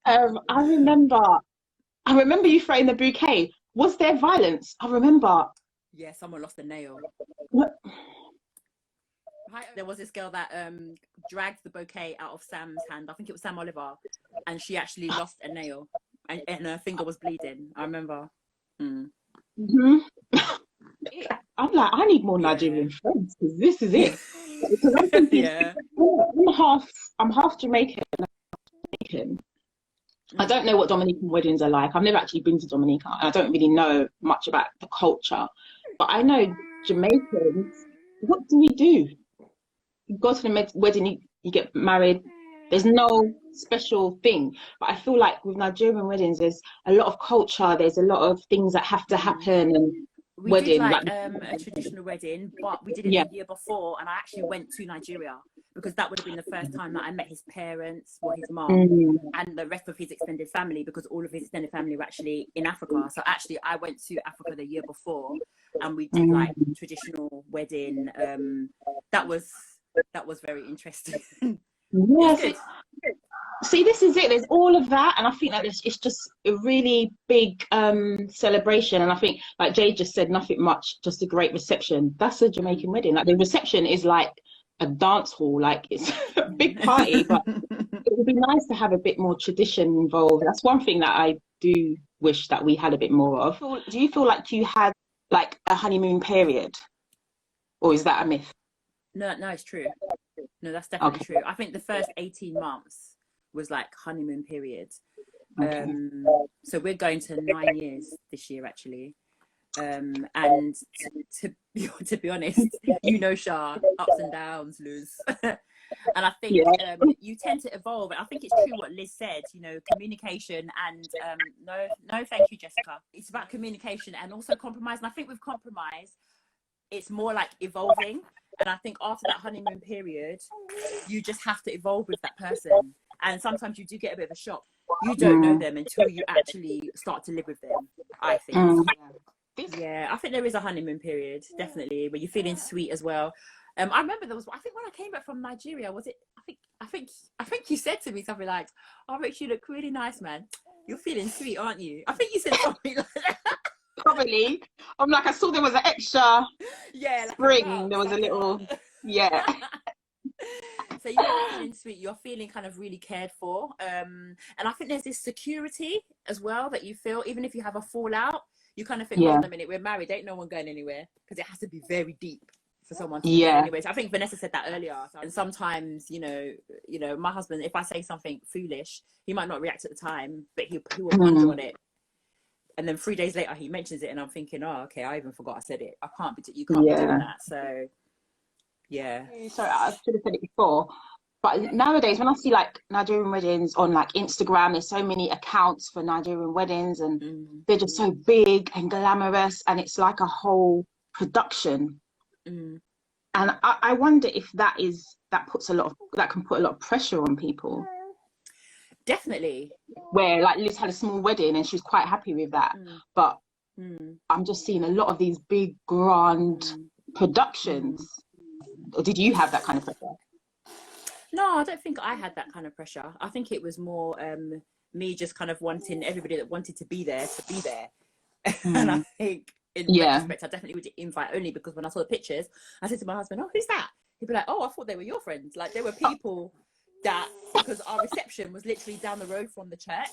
I remember you throwing the bouquet. Was there violence? I remember. Yeah, someone lost a nail. What? There was this girl that dragged the bouquet out of Sam's hand. I think it was Sam Oliver, and she actually lost a nail, and her finger was bleeding. I remember. Mm-hmm. I'm like, I need more Nigerian friends because this is it. Because I'm thinking, I'm half Jamaican. I don't know what Dominican weddings are like. I've never actually been to Dominica. I don't really know much about the culture, but I know Jamaicans. What do we do? You go to the wedding, you get married. There's no special thing, but I feel like with Nigerian weddings, there's a lot of culture. There's a lot of things that have to happen. And we did like a traditional wedding, but we did it the year before, and I actually went to Nigeria because that would have been the first time that I met his parents or his mom and the rest of his extended family, because all of his extended family were actually in Africa. So actually, I went to Africa the year before, and we did like traditional wedding. That was very interesting. Yes. See, this is it. There's all of that, and I think that it's just a really big celebration. And I think, like Jade just said, nothing much, just a great reception. That's a Jamaican wedding. Like the reception is like a dance hall, like it's a big party. But it would be nice to have a bit more tradition involved. That's one thing that I do wish that we had a bit more of. Do you feel like you had like a honeymoon period, or is that a myth? No, it's true. No, that's definitely true. I think the first 18 months was like honeymoon period. So we're going to 9 years this year, actually. And to be honest, Shah, ups and downs, Luz. And I think you tend to evolve. And I think it's true what Liz said, communication and no, thank you, Jessica. It's about communication and also compromise. And I think with compromise, it's more like evolving. And I think after that honeymoon period, you just have to evolve with that person. And sometimes you do get a bit of a shock. You don't know them until you actually start to live with them, I think. Yeah, I think there is a honeymoon period, definitely, where you're feeling sweet as well. I remember there was, I think when I came back from Nigeria, was it, I think you said to me something like, oh, Rich, you look really nice, man. You're feeling sweet, aren't you? I think you said something like that. Probably. I'm like, I saw there was an extra spring. There was a little, So you're feeling sweet. You're feeling kind of really cared for. And I think there's this security as well that you feel, even if you have a fallout, you kind of think, hold on a minute, we're married. Ain't no one going anywhere, because it has to be very deep. for someone to be there Yeah. anyway. So I think Vanessa said that earlier. And sometimes, you know, my husband, if I say something foolish, he might not react at the time, but he will ponder on it. And then 3 days later, he mentions it, and I'm thinking, oh, okay, I even forgot I said it. You can't be doing that. So, yeah. Sorry, I should have said it before. But nowadays, when I see like Nigerian weddings on like Instagram, there's so many accounts for Nigerian weddings, and they're just so big and glamorous, and it's like a whole production. And I wonder if that can put a lot of pressure on people. Definitely. Where like Liz had a small wedding and she was quite happy with that, but I'm just seeing a lot of these big grand productions. Or did you have that kind of pressure? No, I don't think I had that kind of pressure. I think it was more me just kind of wanting everybody that wanted to be there. And I think in retrospect, I definitely would invite, only because when I saw the pictures, I said to my husband, oh, who's that? He'd be like, oh, I thought they were your friends. Like, there were people that, because our reception was literally down the road from the church.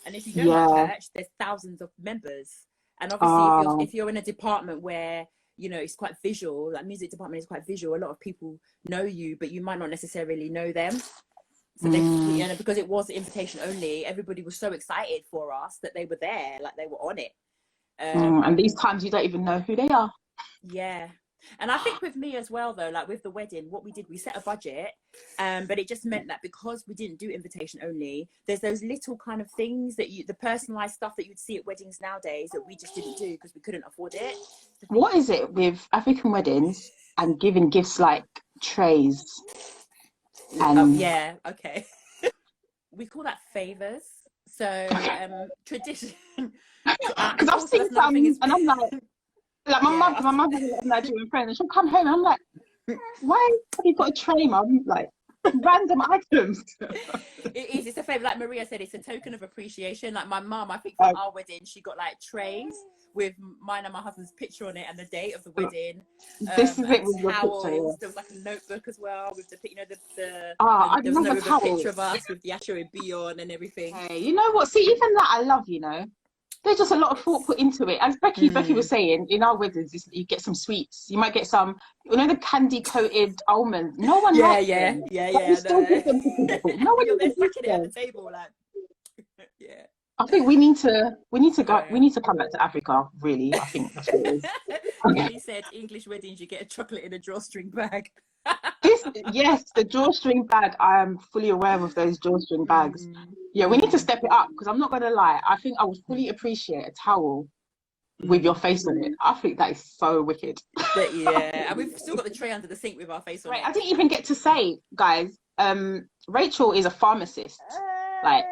And if you know the church, there's thousands of members. And obviously, if you're in a department where, you know, it's quite visual, like music department is quite visual, a lot of people know you, but you might not necessarily know them. So they, you know, because it was invitation only, everybody was so excited for us that they were there, like they were on it. And these times you don't even know who they are. Yeah. And I think with me as well, though, like with the wedding, what we did, we set a budget, but it just meant that because we didn't do invitation only, there's those little kind of things that the personalized stuff that you'd see at weddings nowadays that we just didn't do because we couldn't afford it. What is it with African weddings and giving gifts like trays? And yeah, okay. We call that favors. So tradition. Because I've seen some, and I'm like my mum has a Nigerian friend, and she'll come home, and I'm like, why have you got a tray, mum? Like random items. It's a favour. Like Maria said, it's a token of appreciation. Like my mum, I think for our wedding, she got like trays with mine and my husband's picture on it and the date of the wedding. This is it with your towels. picture. Yeah. There was like a notebook as well with the, you know, there was a picture of us with the Asho B on and everything. Hey, you know what? See, even that I love. You know, there's just a lot of thought put into it. As Becky was saying, in our weddings, you get some sweets. You might get some, you know, the candy coated almonds. No one likes them. But you still give them to people. No one They're even eats stacking it at them. the table, like yeah. I think we need to come back to Africa, really. I think that's what it is. Kelly said English weddings, you get a chocolate in a drawstring bag. Yes, the drawstring bag. I am fully aware of those drawstring bags. Yeah, we need to step it up, because I'm not going to lie. I think I would fully appreciate a towel with your face on it. I think that is so wicked. Yeah, and we've still got the tray under the sink with our face on it. I didn't even get to say, guys, Rachel is a pharmacist. Like,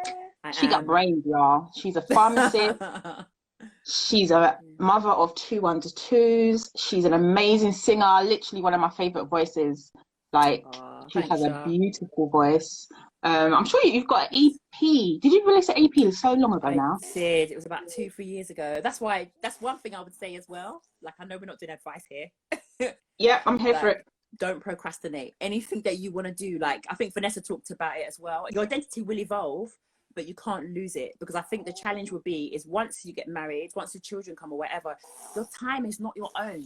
she got brains, y'all. She's a pharmacist. She's a mother of 2 under-2s. She's an amazing singer, literally one of my favorite voices. Like, she has a beautiful voice. I'm sure you've got an EP. Did you release an EP so long ago now? I did. It was about 2-3 years ago. That's one thing I would say as well. Like, I know we're not doing advice here. Yeah, I'm here for it. Don't procrastinate. Anything that you want to do, like, I think Vanessa talked about it as well. Your identity will evolve, but you can't lose it, because I think the challenge will be is once you get married, once the children come or whatever, your time is not your own.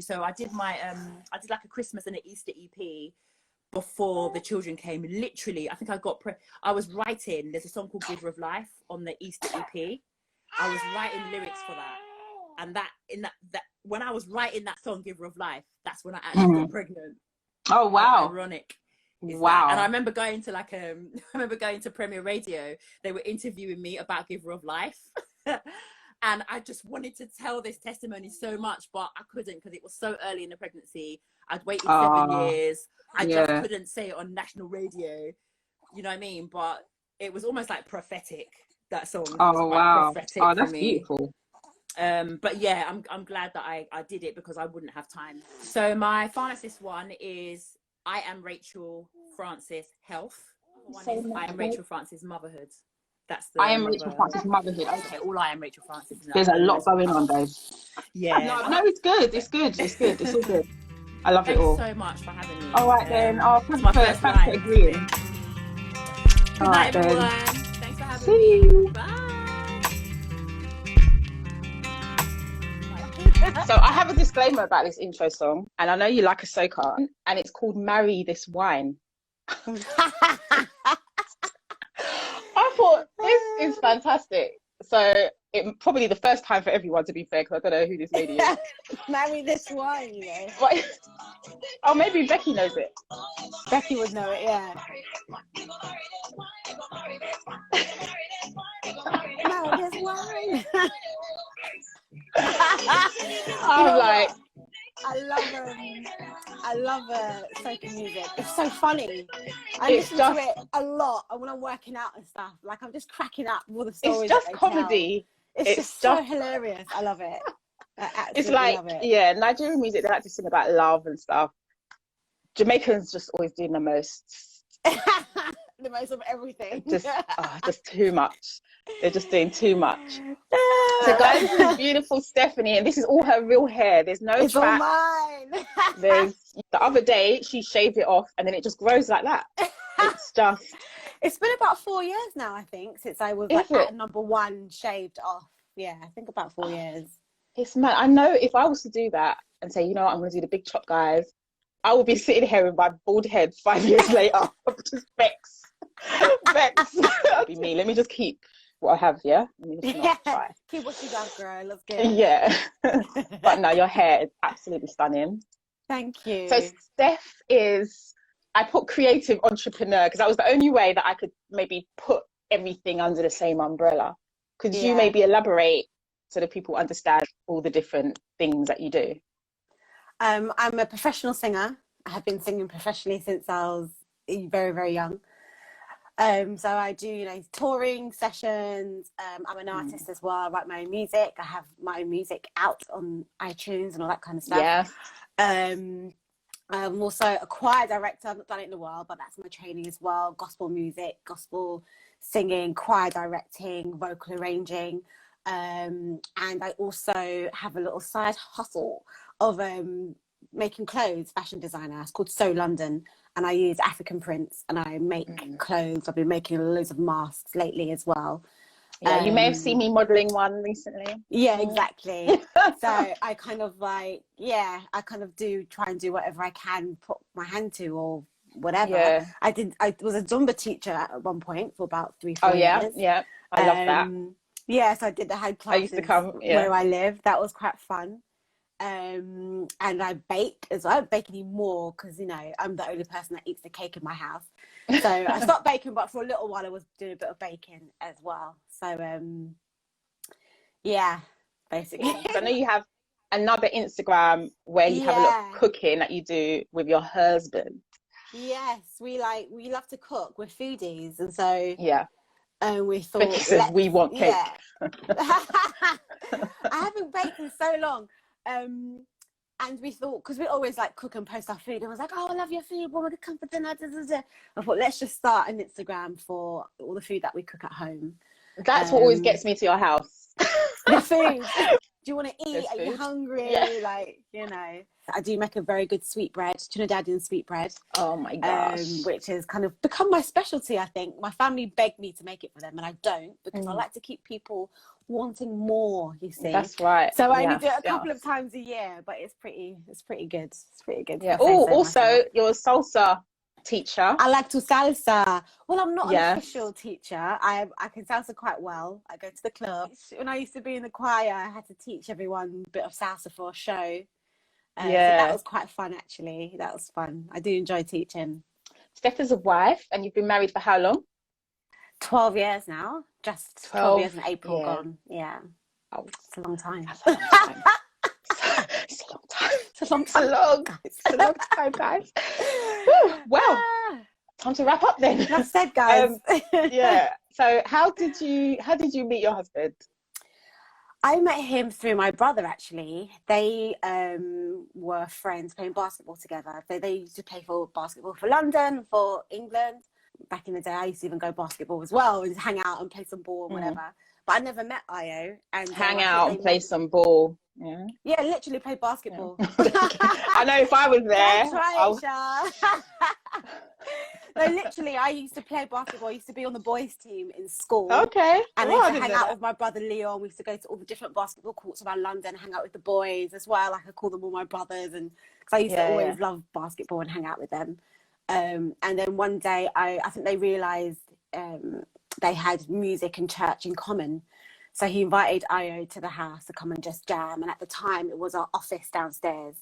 So I did my I did like a Christmas and an Easter EP before the children came. Literally, I think I was writing, there's a song called Giver of Life on the Easter EP. I was writing lyrics for that, and that when I was writing that song Giver of Life, that's when I actually got pregnant. Oh wow. How ironic. Wow. And I remember going to Premier Radio. They were interviewing me about Giver of Life. And I just wanted to tell this testimony so much, but I couldn't, because it was so early in the pregnancy. I'd waited 7 years. I just couldn't say it on national radio. You know what I mean? But it was almost like prophetic, that song. Oh wow. Oh, that's beautiful. But yeah, I'm glad that I did it, because I wouldn't have time. So my pharmacist one is I Am Rachel Francis Health. One is I Am Rachel Francis Motherhood. That's the I Am Rachel Francis Motherhood. Okay, all I Am Rachel Francis. There's a lot going on, babe. Yeah. No, it's good. It's good. It's good. It's all good. I love it all. Thanks so much for having me. All right then. Thanks for agreeing. Good night, everyone. Thanks for having me. See you. Bye. So I have a disclaimer about this intro song, and I know you like a soca, and it's called "Marry This Wine." I thought this is fantastic. So it probably the first time for everyone, to be fair, because I don't know who this lady is. Marry this wine, you know. But, oh, maybe Becky knows it. Becky would know it, yeah. Marry this wine. I'm like, I love soca music. It's so funny. I listen to it a lot when I'm working out and stuff. Like, I'm just cracking up with all the stories. It's just comedy. It's just so hilarious. I love it. I absolutely love it. Yeah, Nigerian music, they like to sing about love and stuff. Jamaicans just always doing the most. The most of everything. Just too much. They're just doing too much. So guys, this is beautiful Stephanie, and this is all her real hair. There's no It's track. all mine. The other day she shaved it off, and then it just grows like that. It's just. It's been about 4 years now, I think, since I was like at number one shaved off. Yeah, I think about 4 years. It's mad. I know if I was to do that and say, you know what, I'm going to do the big chop, guys, I will be sitting here with my bald head 5 years later. Just vex. That'll be me. Let me just keep what I have, yeah? Let me just not try. Keep what you got, girl. Let's go. Yeah. But no, your hair is absolutely stunning. Thank you. So Steph is, I put creative entrepreneur because that was the only way that I could maybe put everything under the same umbrella. Could you maybe elaborate so that people understand all the different things that you do? I'm a professional singer. I have been singing professionally since I was very, very young. So I do, touring sessions. I'm an artist as well. I write my own music. I have my own music out on iTunes and all that kind of stuff. Yeah. I'm also a choir director. I've not done it in a while, but that's my training as well. Gospel music, gospel singing, choir directing, vocal arranging. And I also have a little side hustle of making clothes, fashion designer. It's called So London, and I use African prints and I make clothes. I've been making loads of masks lately as well. Yeah, you may have seen me modelling one recently. Yeah, exactly. So I kind of I do try and do whatever I can put my hand to or whatever. Yeah. I was a Zumba teacher at one point for about 3-4 years. Yeah. I love that. Yes, I had classes I used to come where I live. That was quite fun. And I bake as well. I don't bake anymore because I'm the only person that eats the cake in my house. So I stopped baking, but for a little while I was doing a bit of baking as well. So basically. So I know you have another Instagram where you have a lot of cooking that you do with your husband. Yes, we love to cook. We're foodies, and so we thought Becky says we want cake. I haven't baked in so long. And we thought, because we always cook and post our food, and I was like, oh, I love your food, when we come for dinner, I thought, let's just start an Instagram for all the food that we cook at home. That's what always gets me to your house. The food. Do you want to eat? Are you hungry? Yeah. I do make a very good sweetbread, Trinidadian sweetbread. Oh my gosh. Which has kind of become my specialty, I think. My family begged me to make it for them, and I don't, because I like to keep people wanting more, you see. That's right. So I only do it a couple of times a year, but it's pretty good. It's pretty good. Yeah. Oh, also, you're a salsa teacher. I like to salsa. Well, I'm not an official teacher. I can salsa quite well. I go to the clubs. When I used to be in the choir, I had to teach everyone a bit of salsa for a show. So that was quite fun, actually. That was fun. I do enjoy teaching. Steph is a wife, and you've been married for how long? 12 years now. Just 12 years in April gone. Yeah. Oh, it's a long time. That's a long time. It's a long time. It's a long time. It's a long time, guys. Well, time to wrap up then. Enough said, guys. So how did you meet your husband? I met him through my brother, actually. They were friends playing basketball together. They used to play for basketball for London, for England. Back in the day, I used to even go basketball as well and just hang out and play some ball or whatever. But I never met Io. And hang out and play some ball. Yeah, literally play basketball. I know if I was there. That's right, No, literally, I used to play basketball. I used to be on the boys' team in school. Okay. And Well, I I used to didn't hang know out that. with my brother Leon. We used to go to all the different basketball courts around London, hang out with the boys as well. Like, I call them all my brothers, and because I used to always love basketball and hang out with them. And then one day, I think they realised they had music and church in common. So he invited Io to the house to come and just jam. And at the time, it was our office downstairs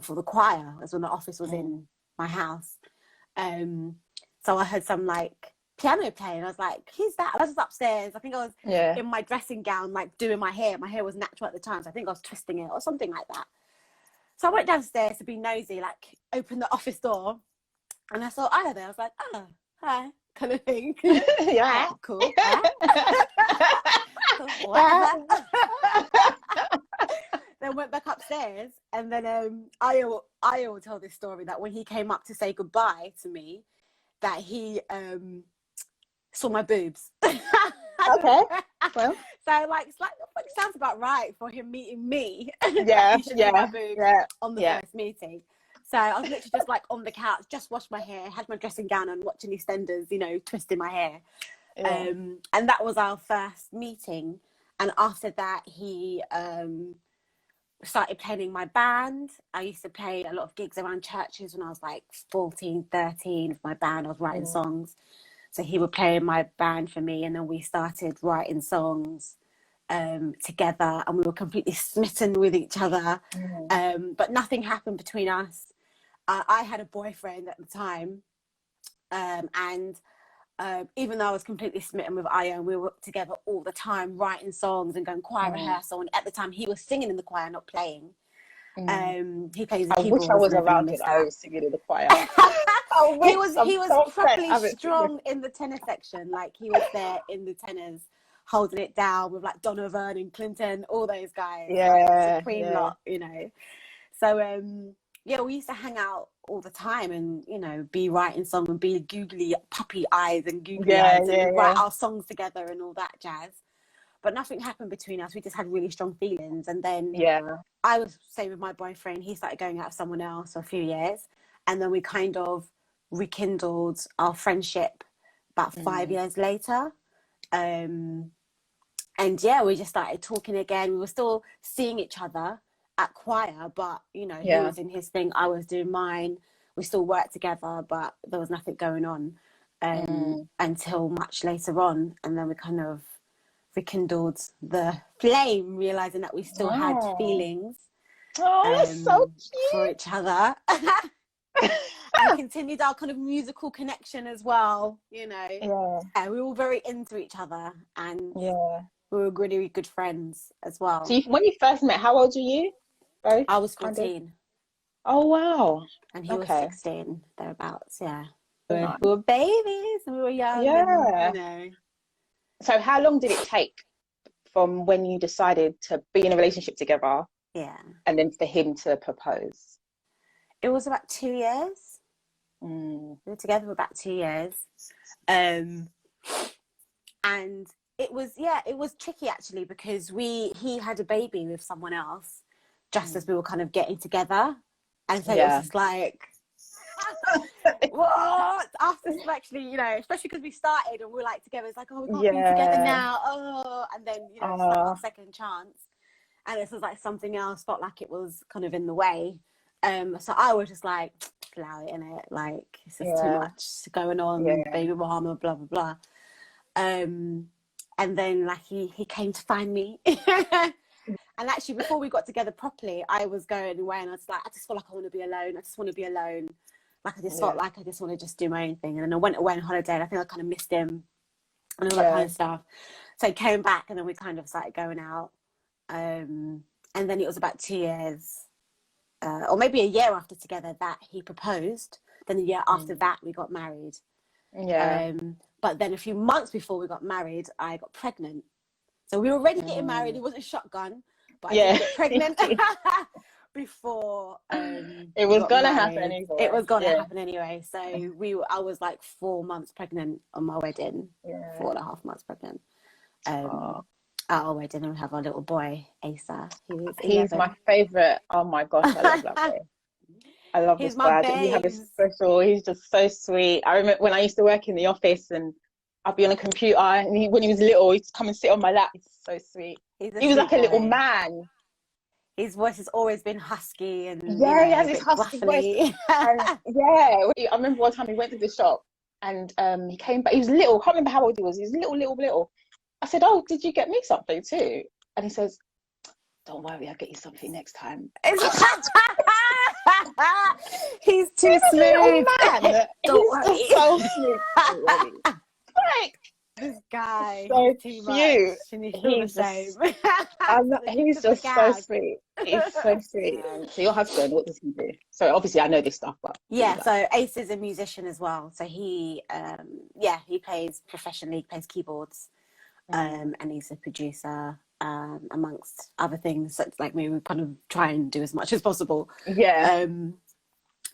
for the choir. That's when the office was in my house. So I heard some like piano playing. I was like, who's that? I was just upstairs. I think I was in my dressing gown, like doing my hair. My hair was natural at the time, so I think I was twisting it or something like that. So I went downstairs to be nosy, like open the office door, and I saw Aya there. I was like, oh, hi, kind of thing. Yeah. Cool. What is that? Then went back upstairs, and then I will tell this story that when he came up to say goodbye to me, that he saw my boobs. Okay. Well. So like, it's like, it sounds about right for him meeting me. Yeah. He should see my boobs on the Yeah. first meeting. So I was literally just like on the couch, just washed my hair, had my dressing gown on, watching EastEnders, you know, twisting my hair. Yeah. And that was our first meeting. And after that, he started playing my band. I used to play a lot of gigs around churches when I was like 14, 13 with my band. I was writing songs. So he would play in my band for me, and then we started writing songs together, and we were completely smitten with each other. But nothing happened between us. I had a boyfriend at the time, and even though I was completely smitten with Io, we were together all the time writing songs and going choir rehearsal, and at the time he was singing in the choir, not playing. He plays the I keyboards. wish I was and around everything when I was singing in the choir. he was properly strong in the tenor section. Like, he was there in the tenors, holding it down with like Donovan and Clinton, all those guys. Like, supreme lot, you know. So we used to hang out all the time, and you know, be writing songs and be googly puppy eyes and googly eyes, and write our songs together and all that jazz. But nothing happened between us. We just had really strong feelings. And then I was staying with my boyfriend. He started going out with someone else for a few years. And then we kind of rekindled our friendship about 5 years later. And we just started talking again. We were still seeing each other at choir, but you know, he was in his thing, I was doing mine. We still worked together, but there was nothing going on until much later on. And then we kind of rekindled the flame, realizing that we still had feelings that's so cute. for each other. And continued our kind of musical connection as well, you know. And we were very into each other, and we were really, really good friends as well. So when you first met, how old were you both? I was 14. Oh wow. And he was 16, thereabouts. We Nice. were babies and we were young. And, you know. So how long did it take from when you decided to be in a relationship together and then for him to propose? It was about 2 years. We were together for about 2 years. And it was tricky actually, because he had a baby with someone else just as we were kind of getting together. And so it was just like, what? After actually, you know, especially because we started and we were like together, it's like, oh, we can't be together now. Oh, and then, you know, it's like our second chance. And this was like something else, felt like it was kind of in the way. So I was just like, allow it, innit? Like, it's just too much going on, baby mama, blah, blah, blah. And then like he came to find me. And actually, before we got together properly, I was going away and I was like, I just feel like I want to be alone. I just want to be alone. Like, I just felt like I just want to just do my own thing. And then I went away on holiday, and I think I kind of missed him and all that kind of stuff. So I came back, and then we kind of started going out. And then it was about 2 years, or maybe a year after together, that he proposed. Then the year after that, we got married. But then a few months before we got married, I got pregnant. So we were already getting married. It wasn't shotgun, but I didn't get pregnant before it was gonna happen anyway. It was gonna happen anyway. So I was like 4 months pregnant on my wedding. 4.5 months pregnant. At our wedding, and we have our little boy Asa. He's my favorite. Oh my gosh, I love that boy. I love He's this my dad. He had a babes. special. He's just so sweet. I remember when I used to work in the office and I'd be on a computer, and when he was little, he'd come and sit on my lap. He's so sweet. He was like a little man. His voice has always been husky and Yeah, he has a this bit husky voice. gruffly. And I remember one time he went to the shop and he came back. He was little. I can't remember how old he was. He was little. I said, "Oh, did you get me something too?" And he says, "Don't worry, I'll get you something next time." He's too smooth. Man. Don't worry. He's so smooth. Don't worry. Like, this guy, so too cute. much, and he's still the same. He's just so sweet. He's so sweet. So your husband, what does he do? So obviously I know this stuff, but yeah. So Ace is a musician as well. So he plays professionally, plays keyboards, and he's a producer. Amongst other things, so like we kind of try and do as much as possible. Yeah.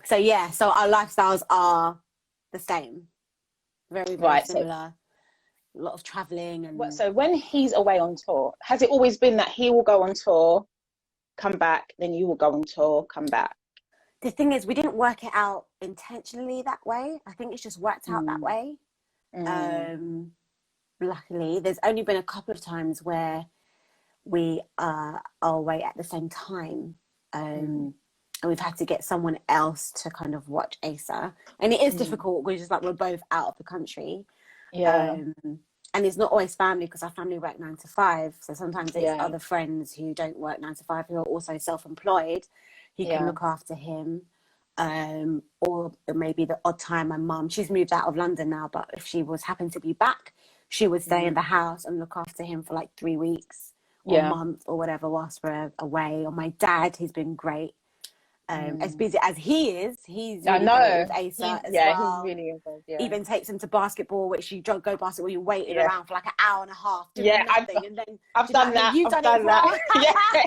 So our lifestyles are the same, very similar. A lot of traveling and. So when he's away on tour, has it always been that he will go on tour, come back, then you will go on tour, come back? The thing is, we didn't work it out intentionally that way. I think it's just worked out that way. Luckily, there's only been a couple of times where we are away at the same time, and we've had to get someone else to kind of watch Asa, and it is difficult because like we're both out of the country. And it's not always family because our family work 9 to 5, so sometimes it's other friends who don't work 9 to 5 who are also self-employed who can look after him, or maybe the odd time my mum, she's moved out of London now, but if she was happened to be back, she would stay in the house and look after him for like 3 weeks or a month or whatever whilst we're away. Or my dad, he's been great. As busy as he is, he's really great with Asa as well. He's really involved. Yeah. Even takes him to basketball, which you go basketball, you're waiting around for like an hour and a half doing nothing, and then I've done that. You've done that. Yeah.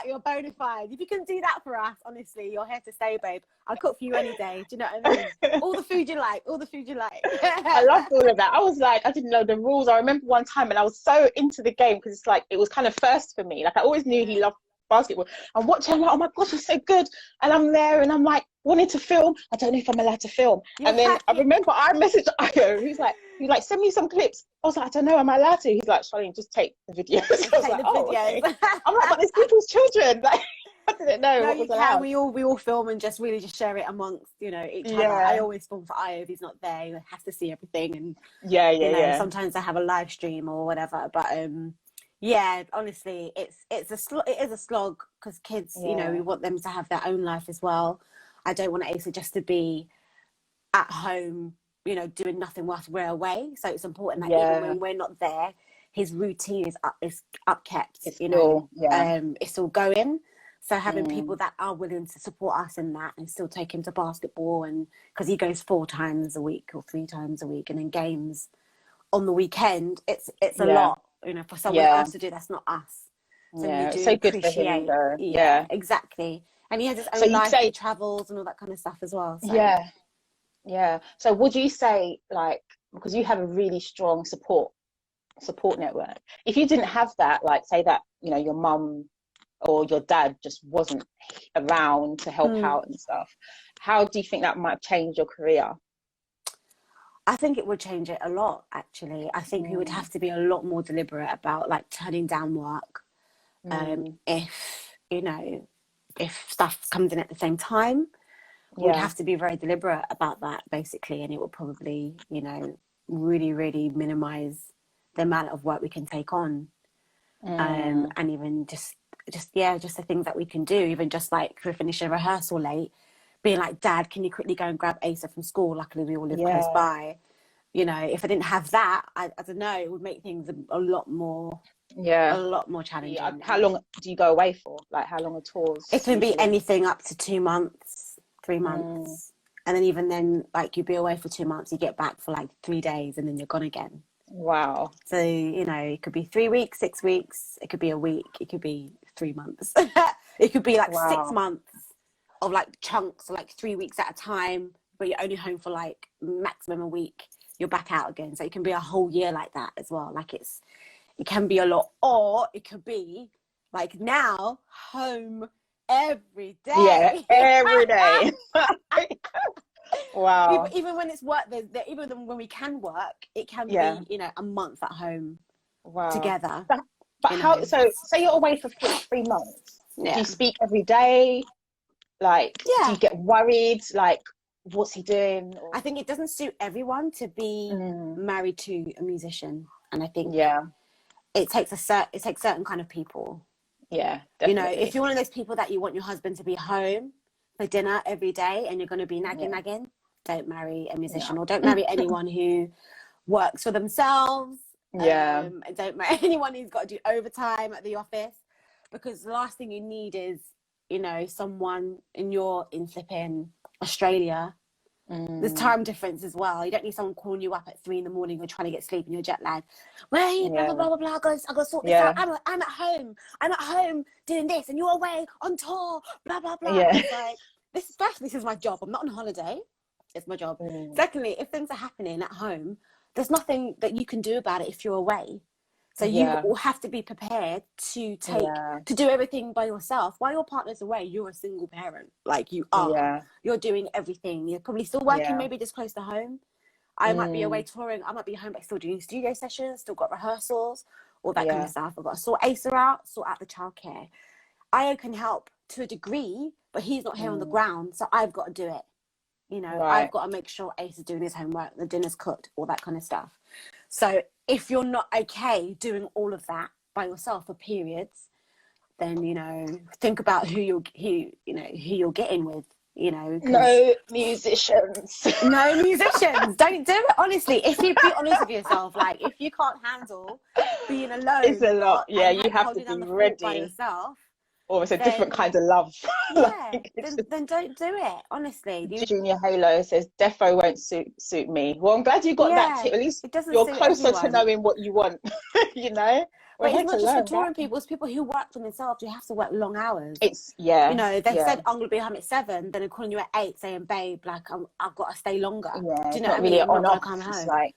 You're bona fide. If you can do that for us, honestly, you're here to stay, babe. I'll cook for you any day. Do you know what I mean? All the food you like. I loved all of that. I was like, I didn't know the rules. I remember one time, and I was so into the game because it's like it was kind of first for me. Like I always knew he loved basketball. I'm watching, I'm like, oh my gosh, he's so good. And I'm there and I'm like, wanting to film. I don't know if I'm allowed to film. And then I remember I messaged Io, he's like, send me some clips. I was like, I don't know, am I allowed to? He's like, Charlene, just take the videos. I was like, okay. I'm like, but there's people's children. Like, I didn't know what was allowed. We all film and just share it amongst, each other. I always film for Io if he's not there. He has to see everything. And sometimes I have a live stream or whatever. But honestly, it is a slog because kids, we want them to have their own life as well. I don't want Asa just to be at home, doing nothing whilst we're away. So it's important that even when we're not there, his routine is upkept. It's all going. So having people that are willing to support us in that and still take him to basketball, and because he goes 4 times a week or 3 times a week, and then games on the weekend, it's a lot. For someone else to do, that's not us. So we do so good for him, though. Yeah, exactly. And he has his own life, he travels and all that kind of stuff as well. So. Yeah. So would you say, like, because you have a really strong support network, if you didn't have that, like, say that, your mum or your dad just wasn't around to help out and stuff, how do you think that might change your career? I think it would change it a lot, actually. I think we would have to be a lot more deliberate about like turning down work. If stuff comes in at the same time, we'd have to be very deliberate about that, basically. And it would probably, really, really minimize the amount of work we can take on. And even just the things that we can do, even just like if we're finishing a rehearsal late, being like, Dad, can you quickly go and grab Asa from school? Luckily, we all live close by. If I didn't have that, I don't know, it would make things a lot more challenging. How long do you go away for? Like, how long are tours? It can be anything up to 2 months, 3 months. And then even then, like, you'd be away for 2 months, you get back for like 3 days, and then you're gone again. Wow. So, it could be 3 weeks, 6 weeks, it could be a week, it could be 3 months. It could be like 6 months of like chunks, like 3 weeks at a time, but you're only home for like maximum a week, you're back out again. So it can be a whole year like that as well. Like it can be a lot, or it could be like now home every day. Yeah, every day. Wow. Even when it's work, even when we can work, it can Yeah. be, you know, a month at home Wow. together. But you how, know. so say you're away for 3 months. Yeah. Do you speak every day? Like, do Yeah. you get worried? Like, what's he doing? Or... I think it doesn't suit everyone to be married to a musician. And I think it takes certain kind of people. Yeah, definitely. You know, if you're one of those people that you want your husband to be home for dinner every day and you're going to be nagging, don't marry a musician, or don't marry anyone who works for themselves. Don't marry anyone who's got to do overtime at the office, because the last thing you need is, you know, someone in flipping Australia. There's time difference as well. You don't need someone calling you up at 3 a.m. You're trying to get sleep and you're jet lagged. Where are you? Blah, blah, blah, blah, blah. I got to sort this out. I'm at home. I'm at home doing this and you're away on tour. Blah, blah, blah. Yeah. It's like, this is my job. I'm not on holiday. It's my job. Secondly, if things are happening at home, there's nothing that you can do about it if you're away. So you will have to be prepared to do everything by yourself. While your partner's away, you're a single parent. Like you are. Yeah. You're doing everything. You're probably still working, maybe just close to home. I might be away touring. I might be home, but still doing studio sessions, still got rehearsals, all that kind of stuff. I've got to sort Asa out, sort out the childcare. I can help to a degree, but he's not here on the ground, so I've got to do it. You know, I've got to make sure Ace is doing his homework, the dinner's cooked, all that kind of stuff. So if you're not okay doing all of that by yourself for periods, then, you know, think about who you're getting with, you know. No musicians. No musicians. Don't do it, honestly. If you be honest with yourself, like, if you can't handle being alone. It's a lot. Yeah, you have to be ready. By yourself. Or it's a different kind of love. Then don't do it, honestly. Junior Halo says defo won't suit me. Well, I'm glad you got that tip. At least you're closer to knowing what you want. You know, but it's not just for touring people, it's people who work for themselves. You have to work long hours. It's you know, they said I'm gonna be home at 7, then they're calling you at 8 saying, babe, like I've got to stay longer. Do you know what I mean? I'm not gonna come home. Like,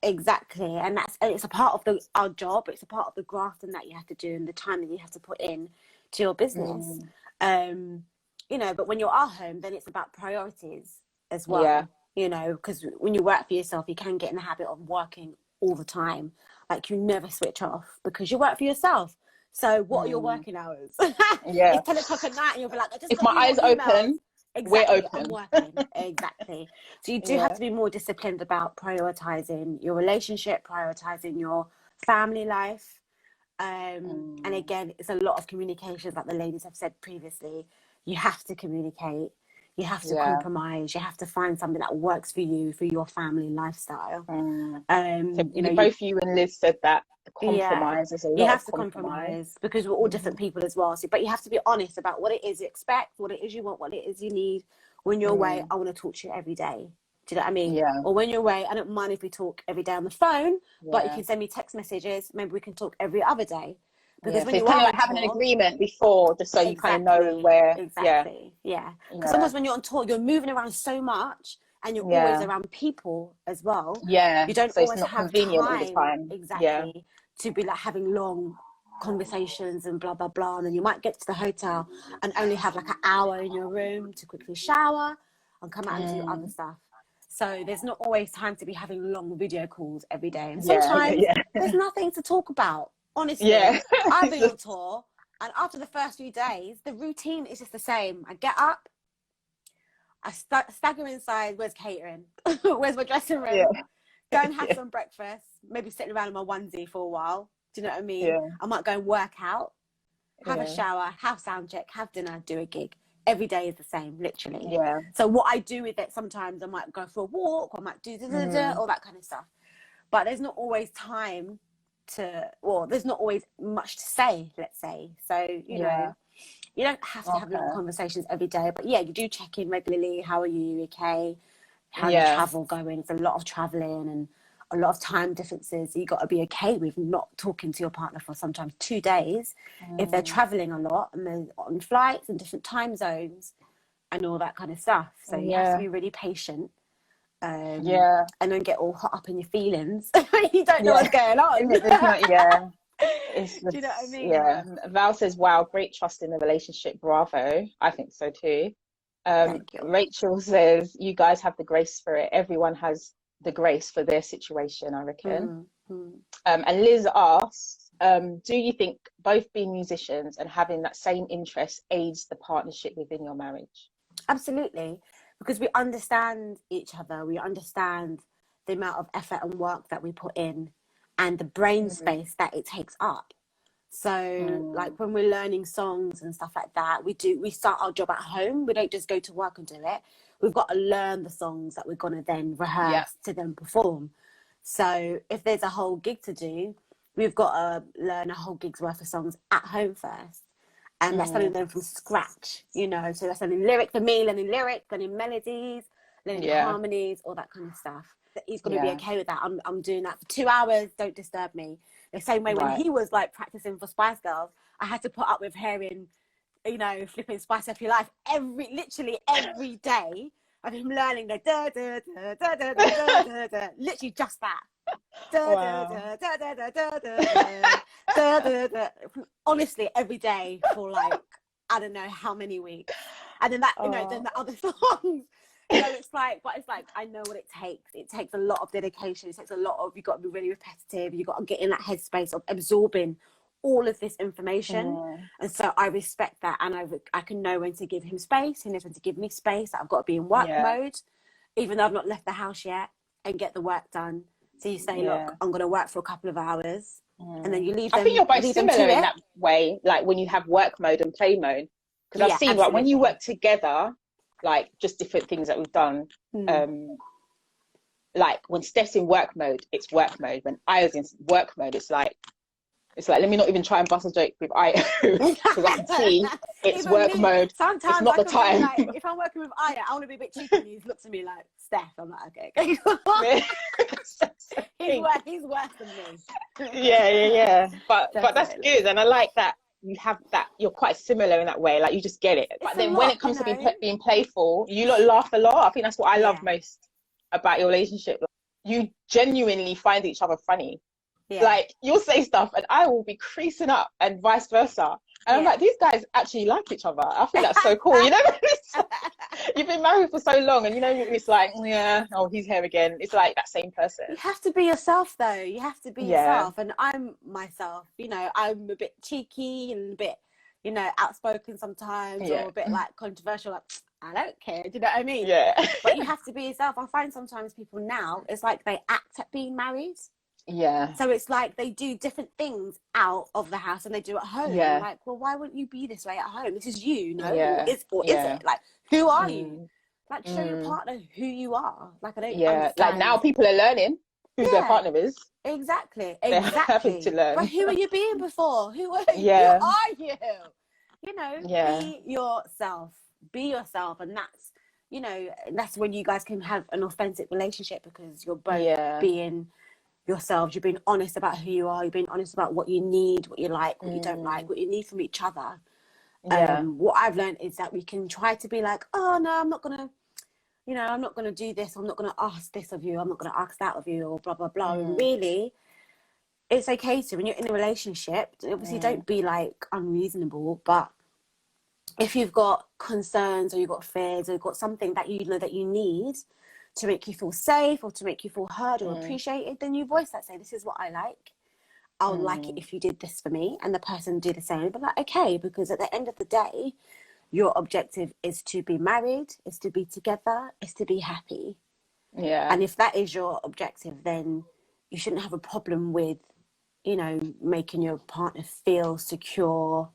exactly. And it's a part of our job. It's a part of the grafting that you have to do and the time that you have to put in to your business. You know, but when you're at home, then it's about priorities as well. You know, because when you work for yourself, you can get in the habit of working all the time. Like, you never switch off because you work for yourself. So what are your working hours? It's 10 o'clock at night and you'll be like, if my eyes open, we're open. I'm working. Exactly. So you do have to be more disciplined about prioritizing your relationship, prioritizing your family life. And again, it's a lot of communications, like the ladies have said previously. You have to communicate, you have to compromise, you have to find something that works for you, for your family lifestyle. So you know, both you and Liz said that compromise is a lot. You have to compromise because we're all different people as well. So, but you have to be honest about what it is you expect, what it is you want, what it is you need. When you're away, I want to talk to you every day. Do you know what I mean? Or when you're away, I don't mind if we talk every day on the phone, but you can send me text messages. Maybe we can talk every other day. Because when you kind of like having an agreement before, just so you kind of know where. Because sometimes when you're on tour, you're moving around so much, and you're always around people as well. You don't always have time. Exactly. To be like having long conversations and blah blah blah, and then you might get to the hotel and only have like an hour in your room to quickly shower and come out and do other stuff. So there's not always time to be having long video calls every day, and sometimes there's nothing to talk about. Honestly, I've been on tour, and after the first few days, the routine is just the same. I get up, I stagger inside. Where's catering? Where's my dressing room? Go and have some breakfast. Maybe sitting around in my onesie for a while. Do you know what I mean? I might go and work out, have a shower, have sound check, have dinner, do a gig. Every day is the same, literally. So what I do with it, sometimes I might go for a walk, or I might do all that kind of stuff. But there's not always time there's not always much to say, let's say. So, you know, you don't have to have long conversations every day, but you do check in regularly. How are you? Okay? How's your travel going? It's a lot of traveling and a lot of time differences. You got to be okay with not talking to your partner for sometimes 2 days if they're traveling a lot and they're on flights in different time zones and all that kind of stuff. So you have to be really patient. And don't get all hot up in your feelings. You don't know what's going on. It's Do you know what I just, mean? yeah. Val says, wow, great trust in the relationship. Bravo. I think so too. Thank you. Rachel says, you guys have the grace for it. Everyone has the grace for their situation, I reckon. And Liz asks, do you think both being musicians and having that same interest aids the partnership within your marriage? Absolutely, because we understand each other. We understand the amount of effort and work that we put in and the brain space that it takes up. So like when we're learning songs and stuff like that, we start our job at home. We don't just go to work and do it. We've got to learn the songs that we're going to then rehearse to then perform. So if there's a whole gig to do, we've got to learn a whole gig's worth of songs at home first. And that's learning them from scratch, you know. So that's learning lyrics for me, learning lyrics, learning melodies, learning harmonies, all that kind of stuff. He's going to be okay with that. I'm doing that for 2 hours. Don't disturb me. The same way when he was like practicing for Spice Girls, I had to put up with hearing, you know, flipping Spice Up Your Life literally every day of him learning the da da da da da da da da, literally just that. Honestly, every day for like I don't know how many weeks, and then that you know then the other songs. You know, it's like I know what it takes. It takes a lot of dedication. It takes a lot of you've got to be really repetitive. You've got to get in that headspace of absorbing all of this information. And so I respect that, and I can know when to give him space. He knows when to give me space. I've got to be in work mode, even though I've not left the house yet, and get the work done. So you say, look, I'm going to work for a couple of hours, and then you leave them. I think you're both similar in it. that way, like when you have work mode and play mode. Because I've seen like when you work together, like just different things that we've done. Like when Steph's in work mode, it's work mode. When I was in work mode, it's like let me not even try and bust a joke with Aya because I can see it's Even work me, mode. sometimes it's not the time. Like, if I'm working with Aya, I want to be a bit cheeky. And he looks at me like Steph. I'm like, okay. He's worse than me. Yeah. But that's good, and I like that you have that. You're quite similar in that way. Like you just get it. But then when it comes to being playful, you lot laugh a lot. I think that's what I love most about your relationship. Like, you genuinely find each other funny. Like you'll say stuff and I will be creasing up and vice versa, and I'm like, these guys actually like each other. I think that's so cool. You know, you've been married for so long and you know it's like he's here again. It's like that same person. You have to be yourself though. You have to be yourself, and I'm myself. You know, I'm a bit cheeky and a bit, you know, outspoken sometimes, or a bit like controversial, like I don't care. Do you know what I mean? But you have to be yourself. I find sometimes people now, it's like they act at being married. So it's like they do different things out of the house and they do at home. I'm like, well, why wouldn't you be this way at home? This is you, no? Or is it? Like, who are you? Like, show your partner who you are. Like, I don't understand. Like now people are learning who their partner is. Exactly. They're having to learn. But who were you being before? Who are you? You know, be yourself. Be yourself. And that's, you know, that's when you guys can have an authentic relationship because you're both being yourselves. You're being honest about who you are. You're being honest about what you need, what you like, what you don't like, what you need from each other. What I've learned is that we can try to be like, oh no, I'm not gonna do this. I'm not gonna ask this of you. I'm not gonna ask that of you, or blah blah blah. And really, it's okay to when you're in a relationship. Obviously, don't be like unreasonable. But if you've got concerns or you've got fears or you've got something that you know that you need to make you feel safe or to make you feel heard or appreciated, then you voice that. Say, this is what I like. I would like it if you did this for me, and the person do the same. But like, okay, because at the end of the day, your objective is to be married, is to be together, is to be happy. And if that is your objective, then you shouldn't have a problem with, you know, making your partner feel secure,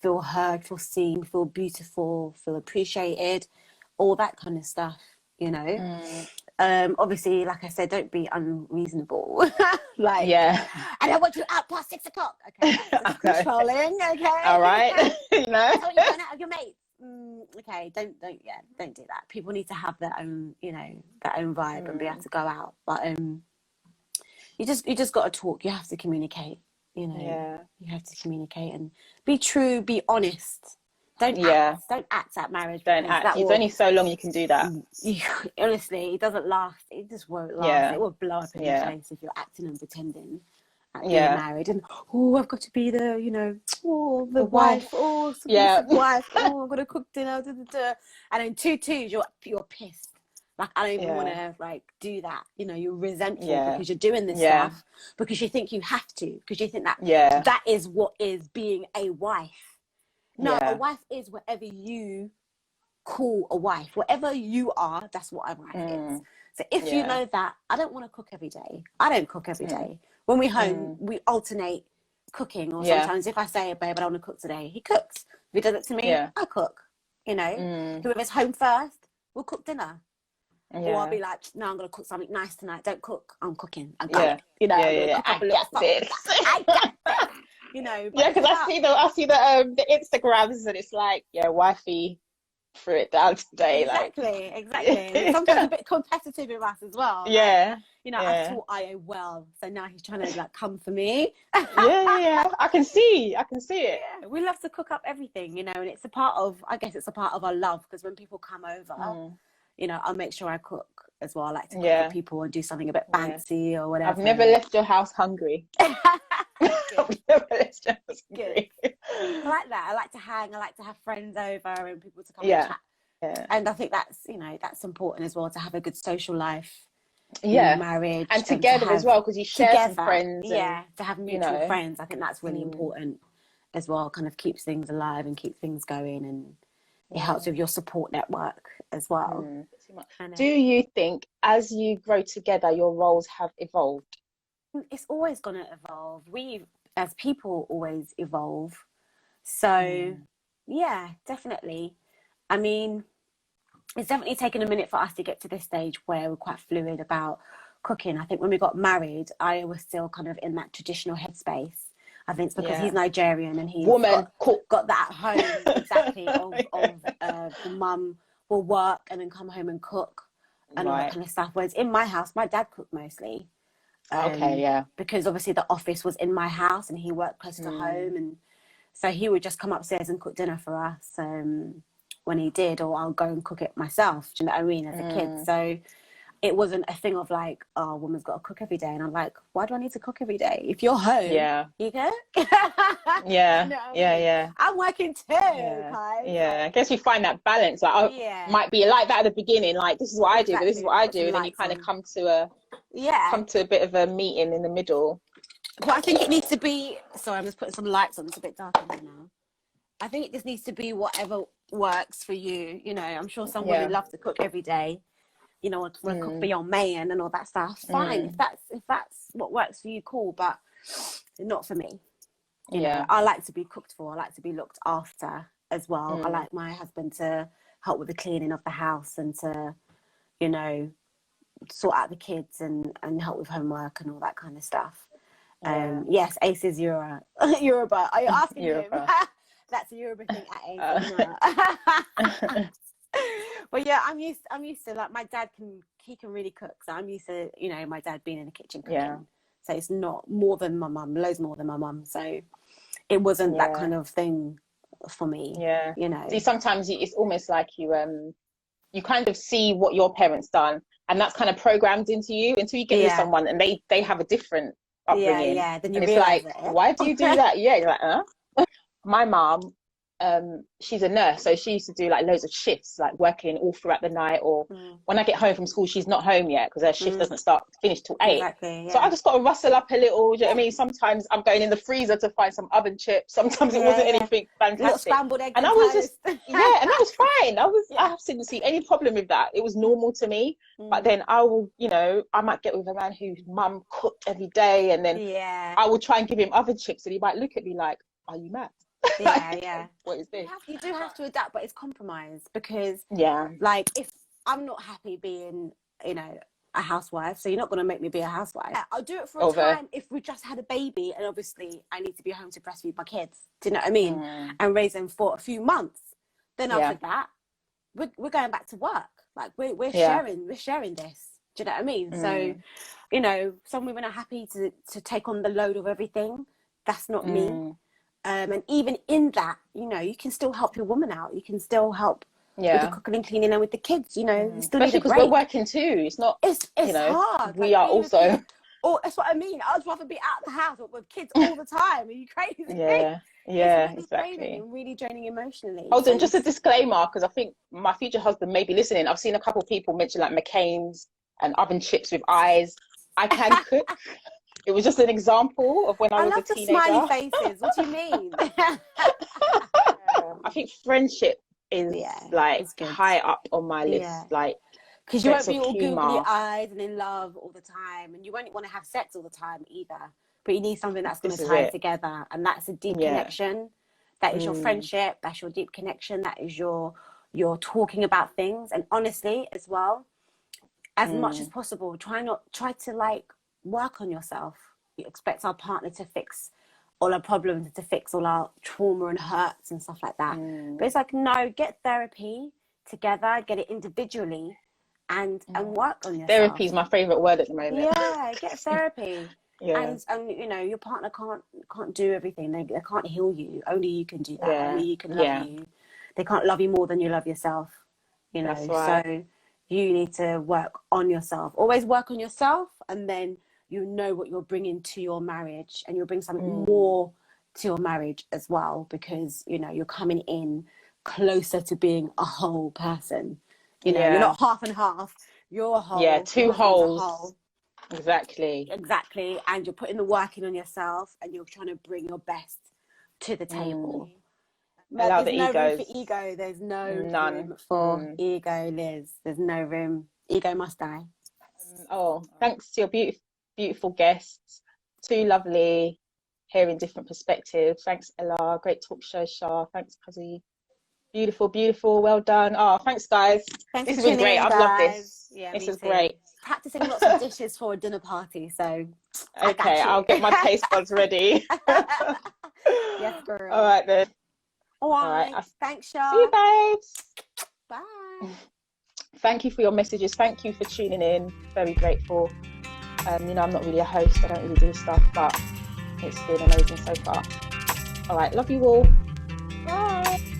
feel heard, feel seen, feel beautiful, feel appreciated, all that kind of stuff. You know, obviously, like I said, don't be unreasonable. Like, I don't want you out past 6 o'clock. Okay, that's controlling. Okay, all right. You know, I want you going out with your mates. Okay, don't do that. People need to have their own, you know, their own vibe and be able to go out. But you just got to talk. You have to communicate. You know, you have to communicate and be true, be honest. Don't act at marriage. Don't act. It's only so long you can do that. Honestly, it doesn't last. It just won't last. It will blow up in your face if you're acting and pretending. at being married, and I've got to be the, you know, the wife, submissive wife, I'm gonna cook dinner, da, da, da. And in 2-2 you're pissed. Like, I don't even want to like do that. You know, you're resentful because you're doing this stuff because you think you have to, because you think that that is what is being a wife. No, a wife is whatever you call a wife. Whatever you are, that's what a wife is. So if you know that, I don't want to cook every day. I don't cook every day. When we're home, we alternate cooking. Or sometimes if I say, babe, I don't want to cook today, he cooks. If he does it to me, I cook. You know, whoever's home first, we'll cook dinner. Or I'll be like, no, I'm going to cook something nice tonight. Don't cook. I'm cooking. I got it. You know, I got this. You know. Because I see the Instagrams and it's like, wifey threw it down today. Exactly. Sometimes a bit competitive with us as well. Like, you know, I taught Io well, so now he's trying to like come for me. I can see it. We love to cook up everything, you know, and it's a part of, I guess it's a part of our love, because when people come over, you know, I'll make sure I cook as well. I like to cook for people and do something a bit fancy or whatever. I've never left your house hungry. I've never left your house hungry. I like that. I like to hang. I like to have friends over and people to come and chat. And I think that's, you know, that's important as well, to have a good social life. Marriage. And together as well, because you share some friends. To have mutual friends. I think that's really important as well. Kind of keeps things alive and keeps things going, and it helps with your support network as well. Do you think as you grow together, your roles have evolved? It's always going to evolve. We, as people, always evolve. So, yeah, definitely. I mean, it's definitely taken a minute for us to get to this stage where we're quite fluid about cooking. I think when we got married, I was still kind of in that traditional headspace. I think it's because he's Nigerian and he's got that at home, exactly, of the mum will work and then come home and cook and all that kind of stuff. Whereas in my house, my dad cooked mostly. Because obviously the office was in my house and he worked close to home, and so he would just come upstairs and cook dinner for us when he did, or I'll go and cook it myself, do you know what I mean, as a kid. So it wasn't a thing of like, oh, a woman's got to cook every day. And I'm like, why do I need to cook every day? If you're home, you cook. You know I'm working too, I guess you find that balance. Like, I might be like that at the beginning, like, this is what I do, but this is what I do. And then you kind of come to a bit of a meeting in the middle. But I think it needs to be, sorry, I'm just putting some lights on. It's a bit dark in here now. I think it just needs to be whatever works for you. You know, I'm sure some women love to cook every day. You know, want to cook beyond man and all that stuff. Fine, if that's what works for you, cool. But not for me. You know, I like to be cooked for. I like to be looked after as well. I like my husband to help with the cleaning of the house and to, you know, sort out the kids and help with homework and all that kind of stuff. Yes, Ace is Yoruba. Are you asking him? That's a Yoruba thing at Ace. But yeah, I'm used to, like, my dad he can really cook, so I'm used to, you know, my dad being in the kitchen cooking. So it's not more than my mum, loads more than my mum. So it wasn't that kind of thing for me. You know. See, sometimes it's almost like you kind of see what your parents done, and that's kind of programmed into you until you get with someone and they have a different upbringing. Then you and it's like, why do you do that? You're like, huh? My mom, she's a nurse, so she used to do like loads of shifts, like working all throughout the night, or when I get home from school, she's not home yet because her shift doesn't finish till 8. So I just got to rustle up a little. Do you know what I mean? Sometimes I'm going in the freezer to find some oven chips. Sometimes it wasn't anything fantastic, and I was just and that was fine. I didn't see any problem with that. It was normal to me. But then I will, you know, I might get with a man whose mum cooked every day, and then I will try and give him oven chips, and he might look at me like, "Are you mad?" What is this? You do have to adapt, but it's compromise, because like, if I'm not happy being, you know, a housewife, so you're not going to make me be a housewife. I'll do it for a time if we just had a baby, and obviously I need to be home to breastfeed my kids, do you know what I mean, and raise them for a few months. Then after that, we're going back to work. Like, we're sharing this, do you know what I mean? So, you know, some women are happy to take on the load of everything. That's not me. And even in that, you know, you can still help your woman out. You can still help with the cooking and cleaning and with the kids, you know. You still especially need a because we're working too. It's not, it's you know, hard. we are also Or that's what I mean. I'd rather be out of the house with kids all the time. Are you crazy? Yeah, It's really exactly. draining and really draining emotionally. Hold on, just a disclaimer, because I think my future husband may be listening. I've seen a couple of people mention like McCain's and oven chips with eyes. I can cook. It was just an example of when I was a teenager. I love the smiley faces. What do you mean? I think friendship is like high up on my list. Like, because you won't be all googly eyed and in love all the time, and you won't want to have sex all the time either. But you need something that's going to tie it together, and that's a deep connection. That is your friendship. That's your deep connection. That is your talking about things, and honestly as well, as much as possible, try to like work on yourself. You expect our partner to fix all our problems, to fix all our trauma and hurts and stuff like that. But it's like, no, get therapy together, get it individually, and work on yourself. Therapy is my favorite word at the moment. Yeah, get therapy. And you know, your partner can't do everything. They can't heal you. Only you can do that. Only you can love you. They can't love you more than you love yourself. You know, so you need to work on yourself. Always work on yourself, and then you know what you're bringing to your marriage, and you'll bring something more to your marriage as well, because you know you're coming in closer to being a whole person. You know, you're not half and half. You're a whole. Yeah, two wholes. Whole. Exactly. And you're putting the work in on yourself, and you're trying to bring your best to the table. Allow the egos. Room for ego. There's no room for ego, Liz. There's no room. Ego must die. Thanks to your beautiful guests. Too lovely, hearing different perspectives. Thanks, Ella. Great talk show, Shah. Thanks, Kazi. Beautiful, beautiful. Well done. This has been great. I've loved this. Yeah, this is great. Practicing lots of dishes for a dinner party, so okay, I'll get my taste buds ready. Yes, girl. All right then. All right. Thanks, Shah. See you, babes. Bye. Thank you for your messages. Thank you for tuning in. Very grateful. You know, I'm not really a host. I don't really do stuff, but it's been amazing so far. All right. Love you all. Bye.